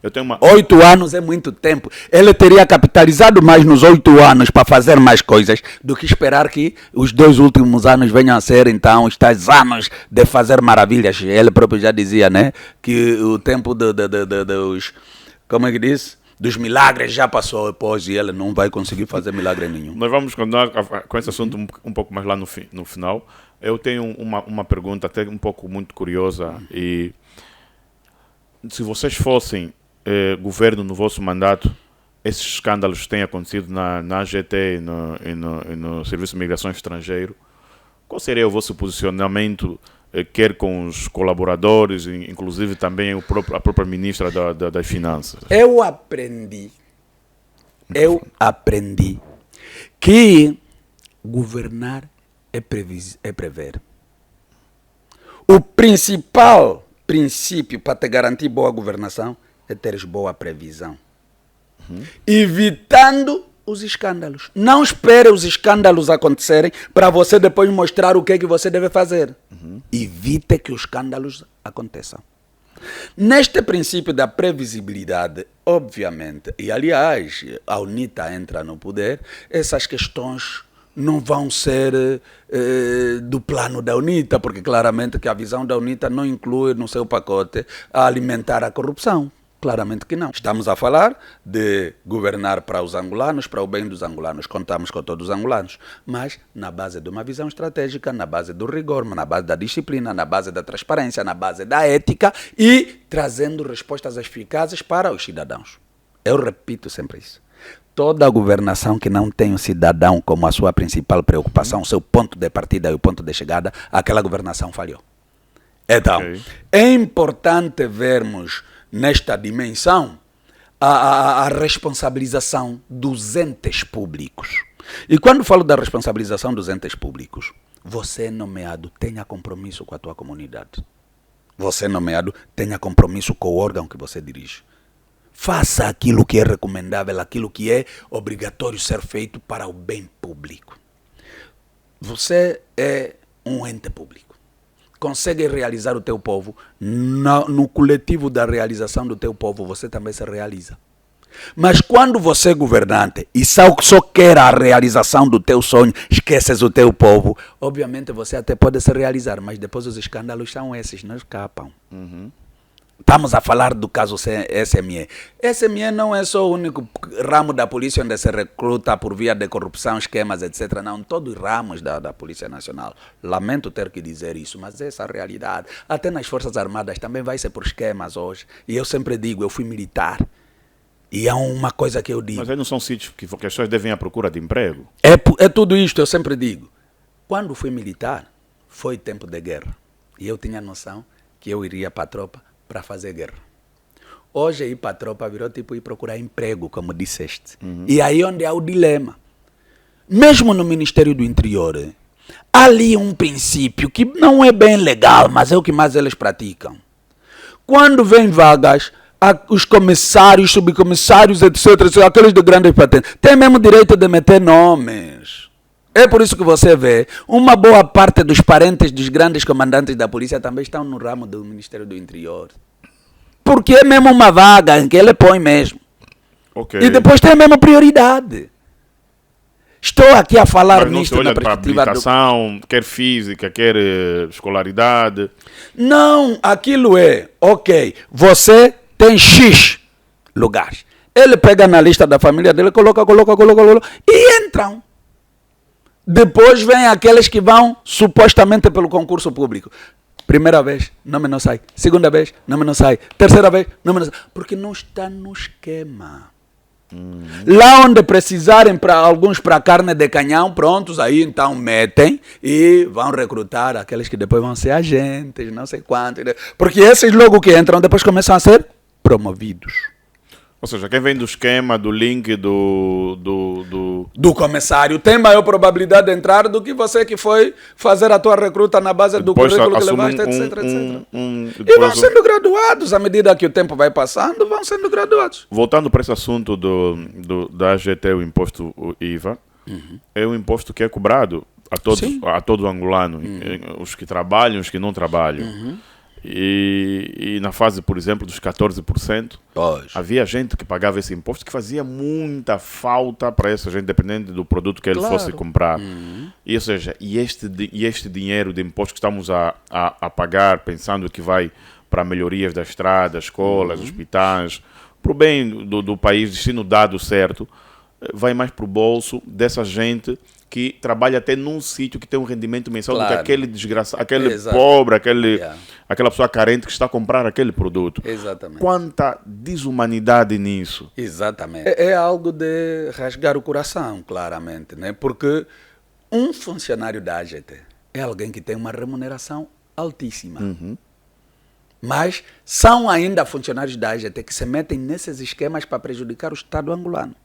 E: Eu tenho uma...
A: 8 anos é muito tempo. Ele teria capitalizado mais nos 8 anos para fazer mais coisas do que esperar que os 2 últimos anos venham a ser, então, os tais anos de fazer maravilhas. Ele próprio já dizia, né, que o tempo dos... Como é que diz? Dos milagres já passou depois e ele não vai conseguir fazer milagre nenhum.
E: Nós vamos continuar com esse assunto um pouco mais lá no final. Eu tenho uma pergunta até um pouco muito curiosa. E se vocês fossem governo no vosso mandato, esses escândalos têm acontecido na AGT e no Serviço de Migração Estrangeiro, qual seria o vosso posicionamento, quer com os colaboradores, inclusive também a própria ministra das Finanças?
A: Eu aprendi que governar é prever. O principal princípio para te garantir boa governação é teres boa previsão. Evitando os escândalos. Não espere os escândalos acontecerem para você depois mostrar o que é que você deve fazer. Evite que os escândalos aconteçam. Neste princípio da previsibilidade, obviamente, e aliás, a UNITA entra no poder, essas questões não vão ser do plano da UNITA, porque claramente que a visão da UNITA não inclui no seu pacote a alimentar a corrupção. Claramente que não. Estamos a falar de governar para os angolanos, para o bem dos angolanos. Contamos com todos os angolanos, mas na base de uma visão estratégica, na base do rigor, na base da disciplina, na base da transparência, na base da ética e trazendo respostas eficazes para os cidadãos. Eu repito sempre isso. Toda a governação que não tem o cidadão como a sua principal preocupação, o seu ponto de partida e o ponto de chegada, aquela governação falhou. Então, é importante vermos nesta dimensão a responsabilização dos entes públicos. E quando falo da responsabilização dos entes públicos, você nomeado tenha compromisso com a tua comunidade. Você nomeado tenha compromisso com o órgão que você dirige. Faça aquilo que é recomendável, aquilo que é obrigatório ser feito para o bem público. Você é um ente público. Consegue realizar o teu povo, no coletivo da realização do teu povo, você também se realiza. Mas quando você é governante e só quer a realização do teu sonho, esqueces o teu povo, obviamente você até pode se realizar, mas depois os escândalos são esses, não escapam. Estamos a falar do caso SME. SME não é só o único ramo da polícia onde se recruta por via de corrupção, esquemas, etc. Não, todos os ramos da Polícia Nacional. Lamento ter que dizer isso, mas essa é a realidade. Até nas Forças Armadas também vai ser por esquemas hoje. E eu sempre digo, eu fui militar. E é uma coisa que eu digo.
E: Mas aí não são sítios que as pessoas devem ir à procura de emprego?
A: É tudo isto, eu sempre digo. Quando fui militar, foi tempo de guerra. E eu tinha noção que eu iria para a tropa para fazer guerra. Hoje ir para a tropa virou tipo ir procurar emprego, como disseste. E aí onde há o dilema. Mesmo no Ministério do Interior, há ali um princípio que não é bem legal, mas é o que mais eles praticam. Quando vem vagas, os comissários, subcomissários, etc., aqueles de grandes patentes, têm mesmo direito de meter nomes. É por isso que você vê, uma boa parte dos parentes dos grandes comandantes da polícia também estão no ramo do Ministério do Interior. Porque é mesmo uma vaga em que ele põe mesmo. E depois tem a mesma prioridade. Estou aqui a falar nisto na perspectiva
E: para habilitação, quer física, quer escolaridade.
A: Não, aquilo é, ok, você tem X lugares. Ele pega na lista da família dele, coloca, e entram. Depois vem aqueles que vão supostamente pelo concurso público. Primeira vez, nome não sai. Segunda vez, nome não sai. Terceira vez, nome não sai. Porque não está no esquema. Lá onde precisarem para alguns para carne de canhão, prontos, aí então metem e vão recrutar aqueles que depois vão ser agentes, não sei quantos. Porque esses logo que entram depois começam a ser promovidos.
E: Ou seja, quem vem do esquema, do link,
A: do comissário tem maior probabilidade de entrar do que você que foi fazer a tua recruta na base do
E: depois
A: currículo que
E: assume
A: levaste, etc, etc. E
E: depois
A: vão sendo graduados, à medida que o tempo vai passando, vão sendo graduados.
E: Voltando para esse assunto da AGT, o imposto IVA, é um imposto que é cobrado a todo angolano, os que trabalham, os que não trabalham. E na fase, por exemplo, dos 14%, havia gente que pagava esse imposto que fazia muita falta para essa gente, dependendo do produto que ele fosse comprar. E, ou seja, este dinheiro de imposto que estamos a pagar, pensando que vai para melhorias da estrada, escolas, hospitais, para o bem do país, destino dado certo, vai mais para o bolso dessa gente que trabalha até num sítio que tem um rendimento mensal do que aquele desgraçado, aquele pobre, aquela pessoa carente que está a comprar aquele produto.
A: Exatamente.
E: Quanta desumanidade nisso.
A: Exatamente. É algo de rasgar o coração, claramente, né? Porque um funcionário da AGT é alguém que tem uma remuneração altíssima. Mas são ainda funcionários da AGT que se metem nesses esquemas para prejudicar o Estado angolano.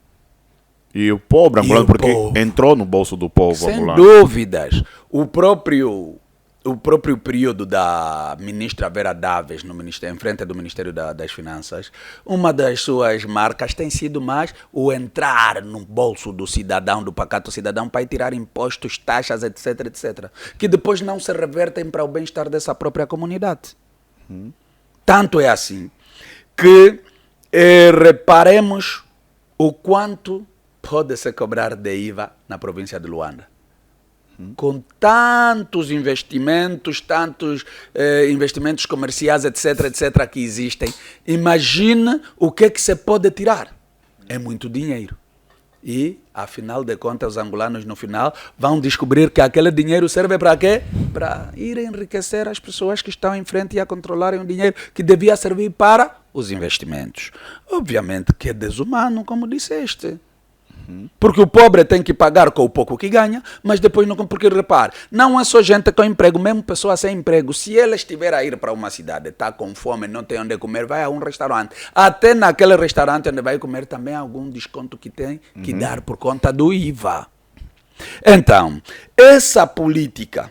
E: E o pobre angolano, porque entrou no bolso do povo angolano.
A: Sem dúvidas. O próprio período da ministra Vera Daves em frente do Ministério das Finanças, uma das suas marcas tem sido mais o entrar no bolso do cidadão, do pacato cidadão, para tirar impostos, taxas, etc, etc. Que depois não se revertem para o bem-estar dessa própria comunidade. Tanto é assim que reparemos o quanto pode-se cobrar de IVA na província de Luanda. Com tantos investimentos, investimentos comerciais, etc, etc, que existem, imagina o que se pode tirar. É muito dinheiro. E, afinal de contas, os angolanos, no final, vão descobrir que aquele dinheiro serve para quê? Para ir enriquecer as pessoas que estão em frente e a controlarem o dinheiro que devia servir para os investimentos. Obviamente que é desumano, como disseste. Porque o pobre tem que pagar com o pouco que ganha, mas depois não... Porque, repare, não é só gente com emprego, mesmo pessoa sem emprego. Se ela estiver a ir para uma cidade, está com fome, não tem onde comer, vai a um restaurante. Até naquele restaurante onde vai comer também há algum desconto que tem que dar por conta do IVA. Então, essa política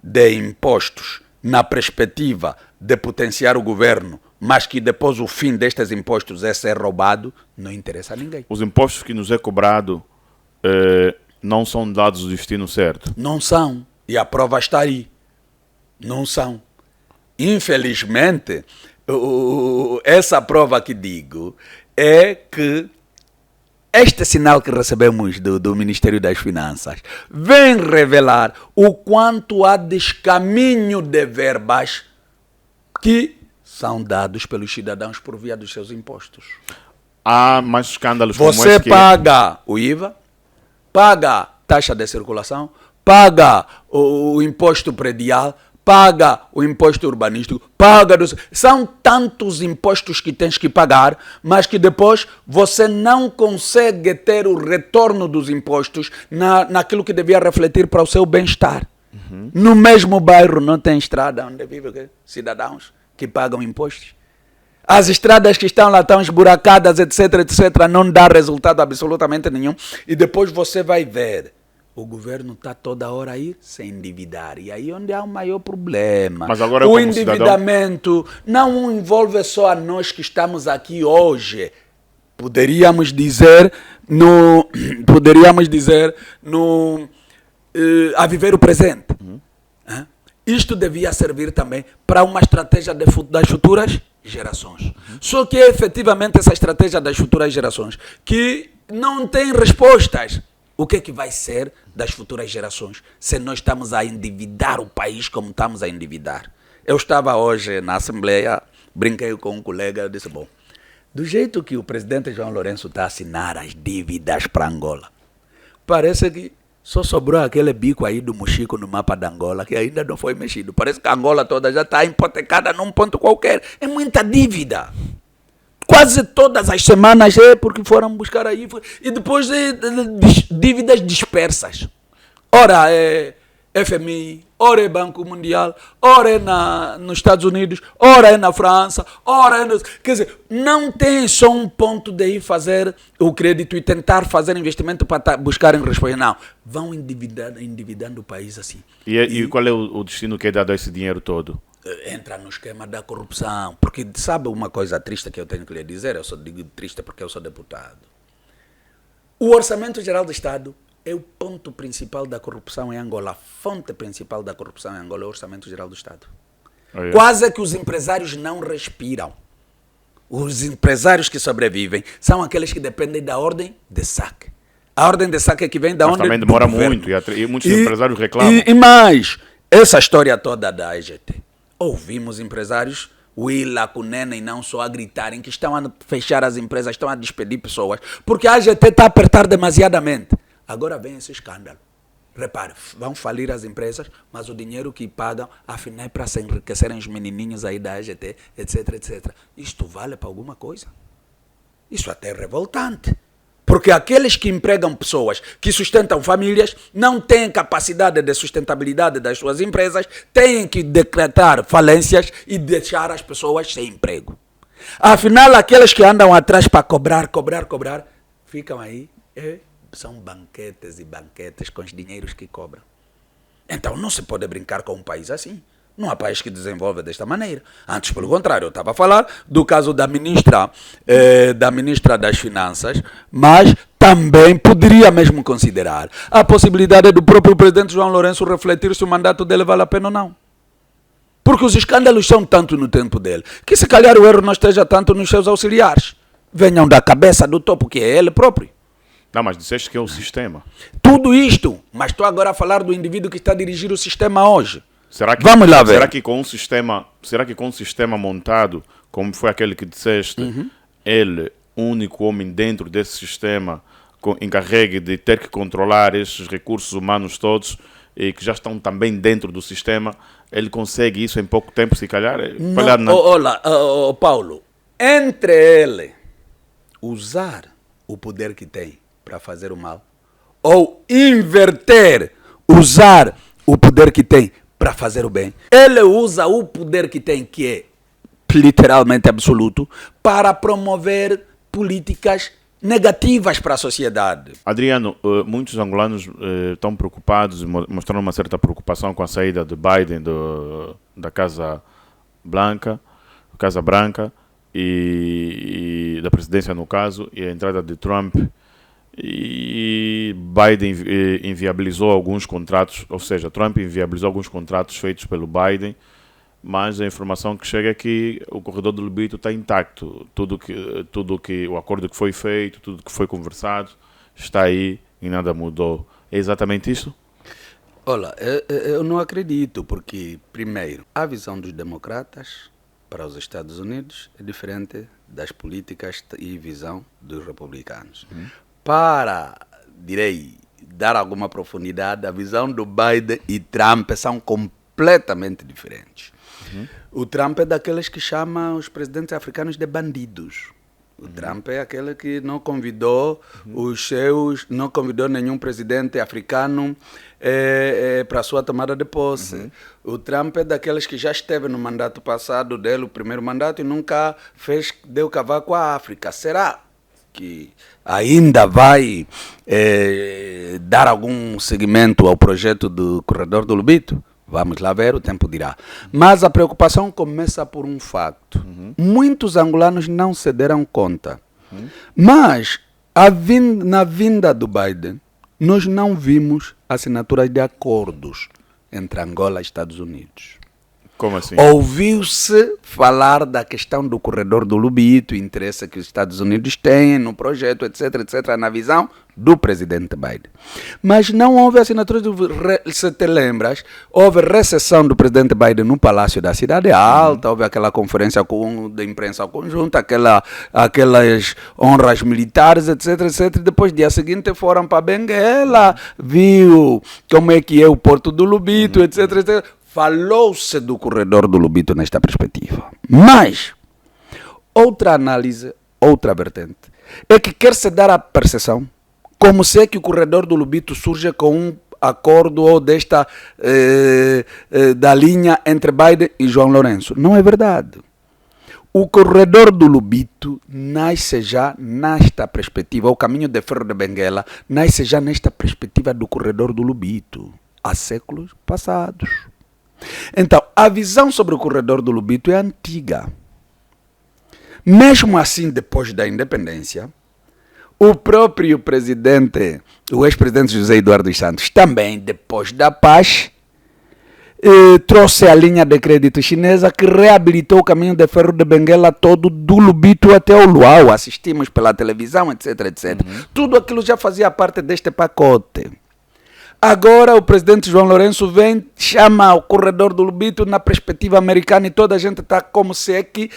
A: de impostos na perspectiva de potenciar o governo, mas que depois o fim destes impostos é ser roubado, não interessa a ninguém.
E: Os impostos que nos é cobrado não são dados o destino certo?
A: Não são. E a prova está aí. Não são. Infelizmente, essa prova que digo é que este sinal que recebemos do Ministério das Finanças vem revelar o quanto há descaminho de verbas que são dados pelos cidadãos por via dos seus impostos.
E: Há mais escândalos como esse.
A: Você paga o IVA, paga taxa de circulação, paga o imposto predial, paga o imposto urbanístico, são tantos impostos que tens que pagar, mas que depois você não consegue ter o retorno dos impostos naquilo que devia refletir para o seu bem-estar. No mesmo bairro não tem estrada onde vivem cidadãos que pagam impostos. As estradas que estão lá estão esburacadas, etc, etc, não dá resultado absolutamente nenhum. E depois você vai ver, o governo está toda hora a ir se endividar. E aí onde há o maior problema.
E: Mas agora,
A: o endividamento não envolve só a nós que estamos aqui hoje. Poderíamos dizer a viver o presente. Isto devia servir também para uma estratégia das futuras gerações. Só que é efetivamente essa estratégia das futuras gerações que não tem respostas. O que é que vai ser das futuras gerações se nós estamos a endividar o país como estamos a endividar? Eu estava hoje na Assembleia, brinquei com um colega, eu disse, bom, do jeito que o presidente João Lourenço está a assinar as dívidas para Angola, parece que só sobrou aquele bico aí do Mochico no mapa da Angola, que ainda não foi mexido. Parece que a Angola toda já está hipotecada num ponto qualquer. É muita dívida. Quase todas as semanas porque foram buscar aí. E depois dívidas dispersas. Ora, FMI, ora é Banco Mundial, ora é nos Estados Unidos, ora é na França, ora é... Quer dizer, não tem só um ponto de ir fazer o crédito e tentar fazer investimento para buscarem resposta. Não, vão endividando o país assim.
E: E qual é o destino que é dado a esse dinheiro todo?
A: Entra no esquema da corrupção. Porque sabe uma coisa triste que eu tenho que lhe dizer? Eu só digo triste porque eu sou deputado. O Orçamento Geral do Estado é o ponto principal da corrupção em Angola. A fonte principal da corrupção em Angola é o Orçamento Geral do Estado. Quase que os empresários não respiram. Os empresários que sobrevivem são aqueles que dependem da ordem de saque. A ordem de saque é que vem da onde?
E: Também demora muito e muitos empresários reclamam.
A: E mais, essa história toda da EGT. Ouvimos empresários, Willa, Cunena e não só a gritarem que estão a fechar as empresas, estão a despedir pessoas, porque a AGT está a apertar demasiadamente. Agora vem esse escândalo. Repare, vão falir as empresas, mas o dinheiro que pagam, afinal, é para se enriquecerem os menininhos aí da AGT, etc, etc. Isto vale para alguma coisa? Isso até é revoltante. Porque aqueles que empregam pessoas, que sustentam famílias, não têm capacidade de sustentabilidade das suas empresas, têm que decretar falências e deixar as pessoas sem emprego. Afinal, aqueles que andam atrás para cobrar, ficam aí, são banquetes e banquetes com os dinheiros que cobram. Então não se pode brincar com um país assim. Não há país que desenvolve desta maneira. Antes, pelo contrário, eu estava a falar do caso da ministra das Finanças, mas também poderia mesmo considerar a possibilidade do próprio presidente João Lourenço refletir se o mandato dele vale a pena ou não. Porque os escândalos são tanto no tempo dele, que se calhar o erro não esteja tanto nos seus auxiliares. Venham da cabeça do topo, que é ele próprio.
E: Não, mas disseste que é o sistema.
A: Tudo isto, mas estou agora a falar do indivíduo que está a dirigir o sistema hoje.
E: Vamos lá ver. Será que com um sistema montado, como foi aquele que disseste, ele, único homem dentro desse sistema, encarregue de ter que controlar esses recursos humanos todos e que já estão também dentro do sistema, ele consegue isso em pouco tempo, se calhar?
A: Olha, Paulo, entre ele usar o poder que tem para fazer o mal ou inverter, usar o poder que tem para fazer o bem. Ele usa o poder que tem, que é literalmente absoluto, para promover políticas negativas para a sociedade.
E: Adriano, muitos angolanos estão preocupados, mostrando uma certa preocupação com a saída de Biden da Casa Branca e da presidência no caso, e a entrada de Trump. E Biden inviabilizou alguns contratos, ou seja, Trump inviabilizou alguns contratos feitos pelo Biden, mas a informação que chega é que o corredor do Lobito está intacto. Tudo que o acordo que foi feito, tudo que foi conversado, está aí e nada mudou. É exatamente isso?
A: Olha, eu não acredito, porque, primeiro, a visão dos democratas para os Estados Unidos é diferente das políticas e visão dos republicanos. Para, direi, dar alguma profundidade, a visão do Biden e Trump são completamente diferentes. O Trump é daqueles que chama os presidentes africanos de bandidos. O Trump é aquele que não convidou não convidou nenhum presidente africano para a sua tomada de posse. O Trump é daqueles que já esteve no mandato passado dele, o primeiro mandato, e nunca deu cavaco à África. Será que ainda vai dar algum seguimento ao projeto do Corredor do Lobito? Vamos lá ver, o tempo dirá. Mas a preocupação começa por um facto. Muitos angolanos não se deram conta. Mas, na vinda do Biden, nós não vimos assinaturas de acordos entre Angola e Estados Unidos.
E: Como assim?
A: Ouviu-se falar da questão do corredor do Lobito, o interesse que os Estados Unidos têm no projeto, etc, etc, na visão do presidente Biden. Mas não houve assinatura, se te lembras, houve recessão do presidente Biden no Palácio da Cidade Alta, houve aquela conferência de imprensa conjunta, aquelas honras militares, etc, etc. Depois, dia seguinte, foram para Benguela, viu como é que é o Porto do Lobito, etc, etc. Falou-se do corredor do Lobito nesta perspectiva. Mas, outra análise, outra vertente, é que quer-se dar a percepção como se é que o corredor do Lobito surge com acordo ou da linha entre Biden e João Lourenço. Não é verdade. O corredor do Lubito nasce já nesta perspectiva, o caminho de ferro de Benguela nasce já nesta perspectiva do corredor do Lubito, há séculos passados. Então, a visão sobre o corredor do Lubito é antiga. Mesmo assim, depois da independência, o próprio presidente, o ex-presidente José Eduardo dos Santos, também depois da paz, trouxe a linha de crédito chinesa que reabilitou o caminho de ferro de Benguela todo, do Lubito até o Luau. Assistimos pela televisão, etc, etc. Tudo aquilo já fazia parte deste pacote. Agora o presidente João Lourenço vem, chama o corredor do Lubito na perspectiva americana e toda a gente está como se é que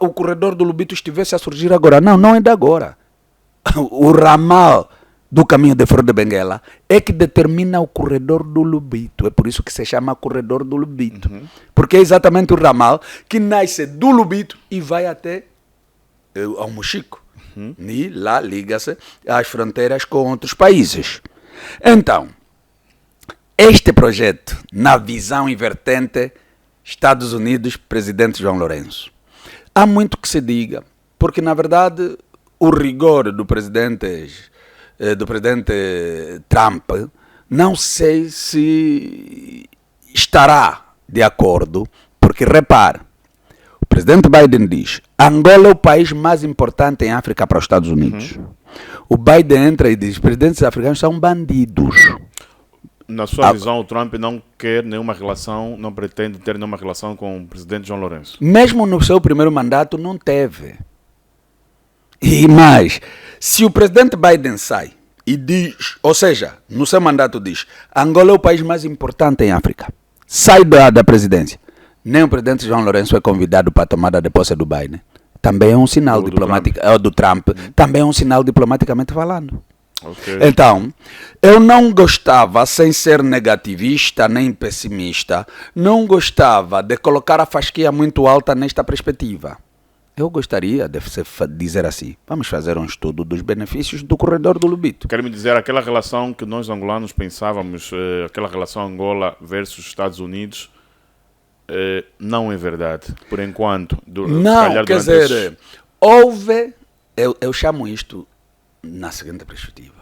A: o corredor do Lubito estivesse a surgir agora. Não, não é de agora. O ramal do caminho de ferro de Benguela é que determina o corredor do Lubito. É por isso que se chama corredor do Lubito. Porque é exatamente o ramal que nasce do Lubito e vai até ao Mochico. E lá liga-se às fronteiras com outros países. Então, este projeto, na visão e vertente Estados Unidos, presidente João Lourenço, há muito que se diga, porque na verdade o rigor do presidente Trump, não sei se estará de acordo, porque repare, o presidente Biden diz: Angola é o país mais importante em África para os Estados Unidos. O Biden entra e diz: presidentes africanos são bandidos.
E: Na sua visão, o Trump não quer nenhuma relação, não pretende ter nenhuma relação com o presidente João Lourenço?
A: Mesmo no seu primeiro mandato não teve. E mais, se o presidente Biden sai e diz, ou seja, no seu mandato diz: Angola é o país mais importante em África, sai da presidência, nem o presidente João Lourenço é convidado para a tomada de posse do Biden. Também é um sinal diplomático, do Trump, também é um sinal diplomaticamente falando.
E: Okay.
A: Então, eu não gostava, sem ser negativista nem pessimista, não gostava de colocar a fasquia muito alta nesta perspectiva. Eu gostaria de dizer assim: vamos fazer um estudo dos benefícios do corredor do Lubito.
E: Quer me dizer, aquela relação que nós angolanos pensávamos, aquela relação Angola versus Estados Unidos, não é verdade, por enquanto.
A: Não, quer dizer, houve, eu chamo isto na seguinte perspectiva.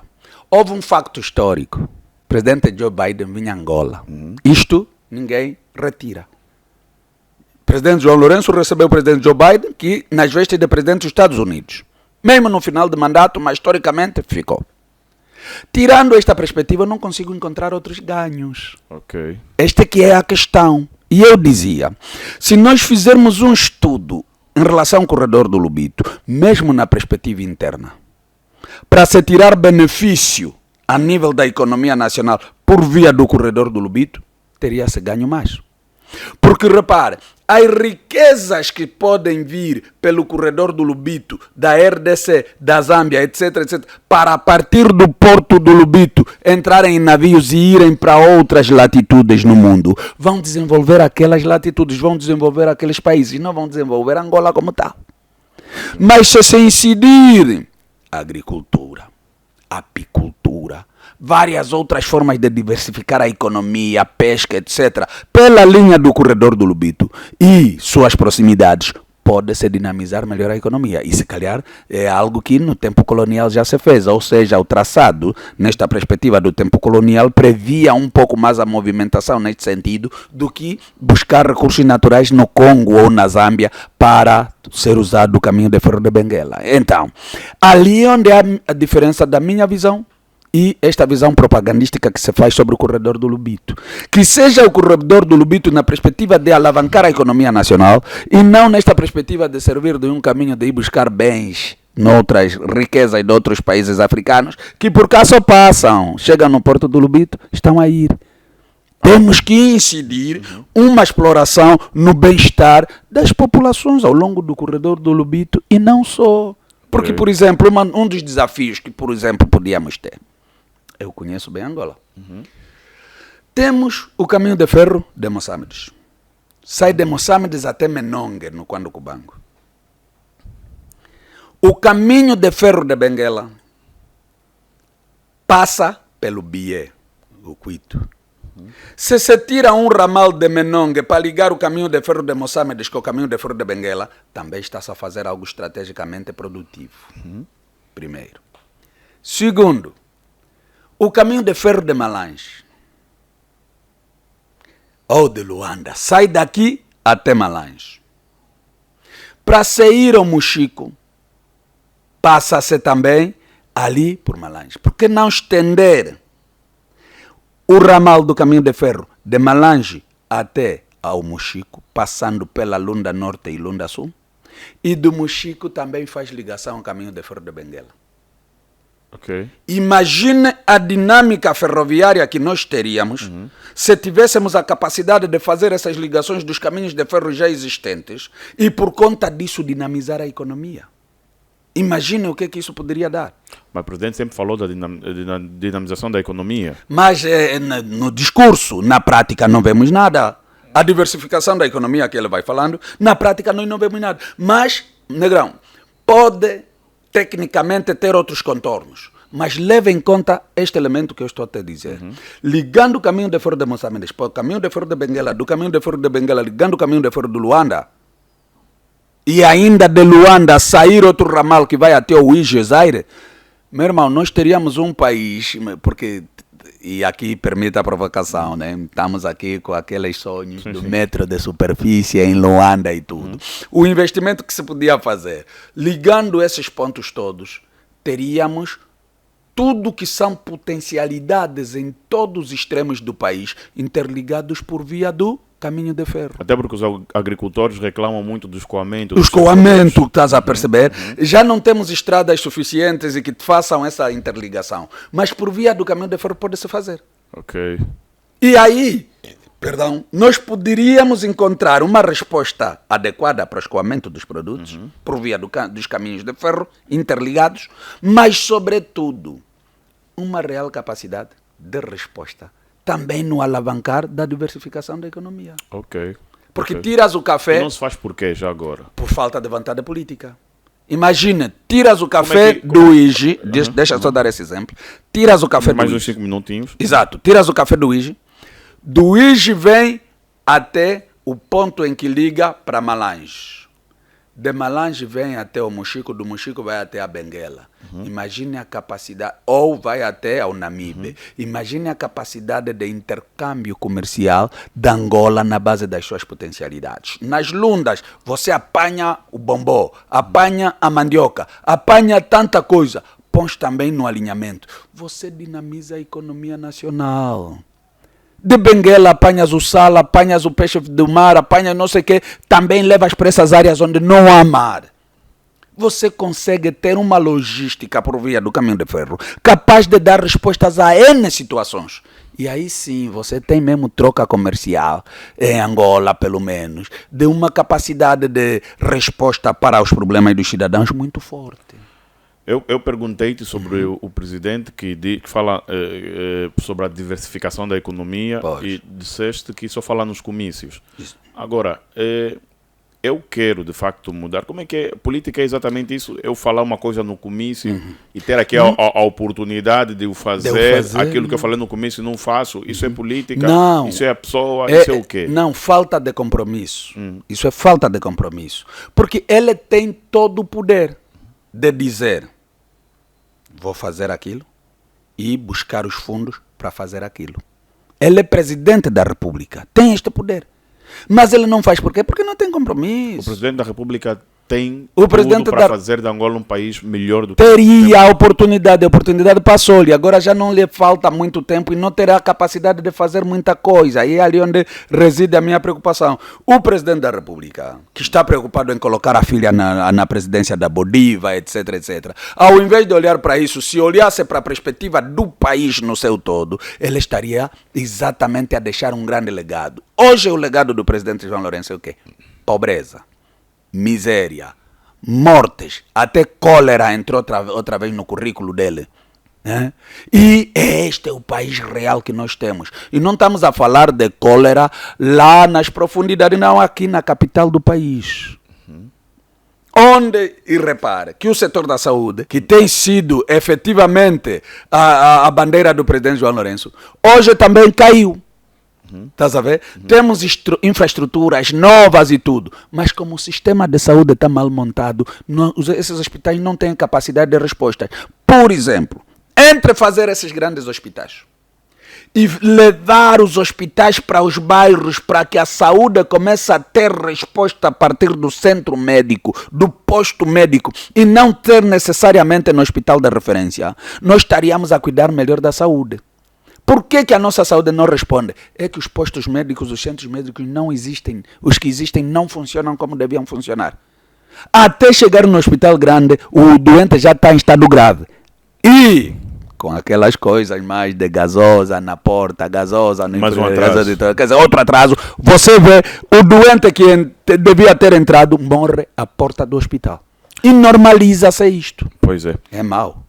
A: Houve um facto histórico. O presidente Joe Biden vinha a Angola. Isto ninguém retira. O presidente João Lourenço recebeu o presidente Joe Biden, que nas vestes de presidente dos Estados Unidos. Mesmo no final de mandato, mas historicamente ficou. Tirando esta perspectiva, eu não consigo encontrar outros ganhos.
E: Okay.
A: Esta que é a questão. E eu dizia, se nós fizermos um estudo em relação ao corredor do Lubito, mesmo na perspectiva interna, para se tirar benefício a nível da economia nacional por via do corredor do Lubito, teria-se ganho mais. Porque, repare, as riquezas que podem vir pelo corredor do Lubito, da RDC, da Zâmbia, etc., etc., para a partir do porto do Lubito entrarem em navios e irem para outras latitudes no mundo, vão desenvolver aquelas latitudes, vão desenvolver aqueles países, não vão desenvolver Angola como tal. Mas se incidir a agricultura, a apicultura, várias outras formas de diversificar a economia, a pesca, etc., pela linha do corredor do Lubito e suas proximidades, pode-se dinamizar melhor a economia. E se calhar é algo que no tempo colonial já se fez, ou seja, o traçado, nesta perspectiva do tempo colonial, previa um pouco mais a movimentação neste sentido do que buscar recursos naturais no Congo ou na Zâmbia para ser usado o caminho de ferro de Benguela. Então, ali onde há a diferença da minha visão e esta visão propagandística que se faz sobre o corredor do Lubito. Que seja o corredor do Lubito na perspectiva de alavancar a economia nacional e não nesta perspectiva de servir de um caminho de ir buscar bens noutras riquezas de outros países africanos que por cá só passam, chegam no porto do Lubito, estão a ir. Temos que incidir uma exploração no bem-estar das populações ao longo do corredor do Lubito e não só. Porque, por exemplo, um dos desafios que, por exemplo, podíamos ter, eu conheço bem Angola. Temos o caminho de ferro de Moçambique. Sai de Moçambique até Menongue, no Quando Cubango. O caminho de ferro de Benguela passa pelo Bié, o Quito. Se se tira um ramal de Menongue para ligar o caminho de ferro de Moçambique com o caminho de ferro de Benguela, também está-se a fazer algo estrategicamente produtivo. Primeiro. Segundo, o caminho de ferro de Malange ou de Luanda sai daqui até Malange. Para sair ao Mochico, passa-se também ali por Malange. Por que não estender o ramal do caminho de ferro de Malange até ao Mochico, passando pela Lunda Norte e Lunda Sul? E do Mochico também faz ligação ao caminho de ferro de Benguela.
E: Ok.
A: Imagine a dinâmica ferroviária que nós teríamos se tivéssemos a capacidade de fazer essas ligações dos caminhos de ferro já existentes e por conta disso dinamizar a economia. Imagine o que isso poderia dar.
E: Mas o presidente sempre falou da dinamização da economia.
A: Mas no discurso, na prática não vemos nada. A diversificação da economia que ele vai falando, na prática nós não vemos nada. Mas, Negrão, pode tecnicamente ter outros contornos. Mas leve em conta este elemento que eu estou a te dizer. Ligando o caminho de ferro de Moçambique, o caminho de ferro de Benguela, do caminho de ferro de Benguela, ligando o caminho de ferro de Luanda, e ainda de Luanda sair outro ramal que vai até o Zaire, meu irmão, nós teríamos um país, porque, e aqui permite a provocação, né? Estamos aqui com aqueles sonhos do metro de superfície em Luanda e tudo. O investimento que se podia fazer, ligando esses pontos todos, teríamos tudo que são potencialidades em todos os extremos do país, interligados por via do caminho de ferro.
E: Até porque os agricultores reclamam muito do escoamento.
A: O escoamento, estás a perceber? Já não temos estradas suficientes e que façam essa interligação. Mas por via do caminho de ferro pode-se fazer.
E: Ok.
A: E aí, nós poderíamos encontrar uma resposta adequada para o escoamento dos produtos, por via dos caminhos de ferro interligados, mas, sobretudo, uma real capacidade de resposta também no alavancar da diversificação da economia.
E: Ok.
A: Porque tiras o café...
E: E não se faz por quê já agora?
A: Por falta de vontade política. Imagina, tiras o café do IGE, deixa eu só dar esse exemplo, tiras o café
E: mais
A: do
E: uns
A: IGE.
E: 5 minutinhos.
A: Exato, tiras o café do IGE vem até o ponto em que liga para Malange. De Malange vem até o Mochico, do Mochico vai até a Benguela. Imagine a capacidade, ou vai até ao Namibe. Imagine a capacidade de intercâmbio comercial da Angola na base das suas potencialidades. Nas lundas, você apanha o bombom, apanha a mandioca, apanha tanta coisa. Pões também no alinhamento. Você dinamiza a economia nacional. De Benguela apanhas o sal, apanhas o peixe do mar, apanhas não sei o quê, também levas para essas áreas onde não há mar. Você consegue ter uma logística por via do caminho de ferro capaz de dar respostas a N situações. E aí sim, você tem mesmo troca comercial, em Angola pelo menos, de uma capacidade de resposta para os problemas dos cidadãos muito forte.
E: Eu perguntei-te sobre o presidente que fala sobre a diversificação da economia e disseste que só fala nos comícios.
A: Isso.
E: Agora, eu quero de facto mudar. Como é que é? Política é exatamente isso? Eu falar uma coisa no comício e ter aqui a oportunidade de eu fazer aquilo que eu falei no comício e não faço. Isso é política?
A: Não.
E: Isso é a pessoa? Isso é o quê?
A: Não, falta de compromisso. Isso é falta de compromisso. Porque ele tem todo o poder de dizer: vou fazer aquilo e buscar os fundos para fazer aquilo. Ele é presidente da República, tem este poder. Mas ele não faz por quê? Porque não tem compromisso.
E: O presidente da República tem
A: O presidente
E: tudo para fazer de Angola um país melhor do que...
A: Teria a oportunidade passou-lhe, agora já não lhe falta muito tempo e não terá a capacidade de fazer muita coisa. Aí é ali onde reside a minha preocupação. O presidente da República, que está preocupado em colocar a filha na presidência da Bodiva, etc, etc. Ao invés de olhar para isso, se olhasse para a perspectiva do país no seu todo, ele estaria exatamente a deixar um grande legado. Hoje o legado do presidente João Lourenço é o quê? Pobreza, miséria, mortes, até cólera entrou outra vez no currículo dele. Né? E este é o país real que nós temos. E não estamos a falar de cólera lá nas profundidades, não, aqui na capital do país. Onde, e repare, que o setor da saúde, que tem sido efetivamente a bandeira do presidente João Lourenço, hoje também caiu. Estás a ver? Temos infraestruturas novas e tudo, mas como o sistema de saúde está mal montado, esses hospitais não têm capacidade de resposta. Por exemplo, entre fazer esses grandes hospitais e levar os hospitais para os bairros para que a saúde comece a ter resposta a partir do centro médico, do posto médico, e não ter necessariamente no hospital de referência, nós estaríamos a cuidar melhor da saúde. Por que a nossa saúde não responde? É que os postos médicos, os centros médicos não existem. Os que existem não funcionam como deviam funcionar. Até chegar no hospital grande, o doente já está em estado grave. E com aquelas coisas mais de gasosa na porta, gasosa no
E: mais um atraso.
A: Quer dizer, outro atraso. Você vê o doente que devia ter entrado, morre à porta do hospital. E normaliza-se isto.
E: Pois é.
A: É mau.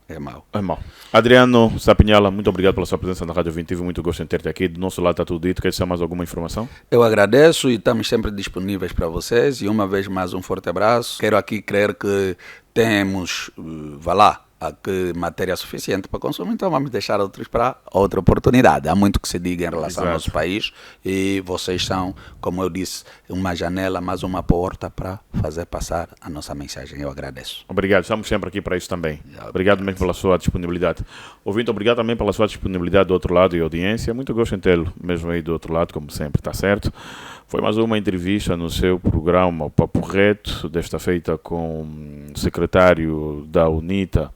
A: É mau.
E: É mau. Adriano Sapinhala, muito obrigado pela sua presença na Rádio 20. Tive muito gosto em ter-te aqui. Do nosso lado está tudo dito. Quer dizer mais alguma informação?
A: Eu agradeço e estamos sempre disponíveis para vocês. E uma vez mais um forte abraço. Quero aqui crer que temos, vá lá, aqui matéria suficiente para consumir, então vamos deixar outros para outra oportunidade. Há muito que se diga em relação ao nosso país e vocês são, como eu disse, uma janela, mais uma porta para fazer passar a nossa mensagem. Eu agradeço.
E: Obrigado, estamos sempre aqui para isso também. Obrigado mesmo pela sua disponibilidade. Ouvinte, obrigado também pela sua disponibilidade do outro lado e audiência. Muito gosto em tê-lo, mesmo aí do outro lado, como sempre, está certo? Foi mais uma entrevista no seu programa, o Papo Reto, desta feita com o secretário da UNITA,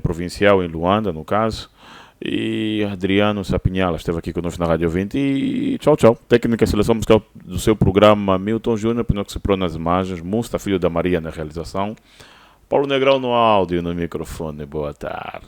E: provincial em Luanda, no caso, e Adriano Sapinhala esteve aqui conosco na Rádio 20 e tchau, tchau. Técnica e seleção musical do seu programa, Milton Júnior, Pinocchio Pro nas imagens, Musta Filho da Maria na realização, Paulo Negrão no áudio e no microfone. Boa tarde.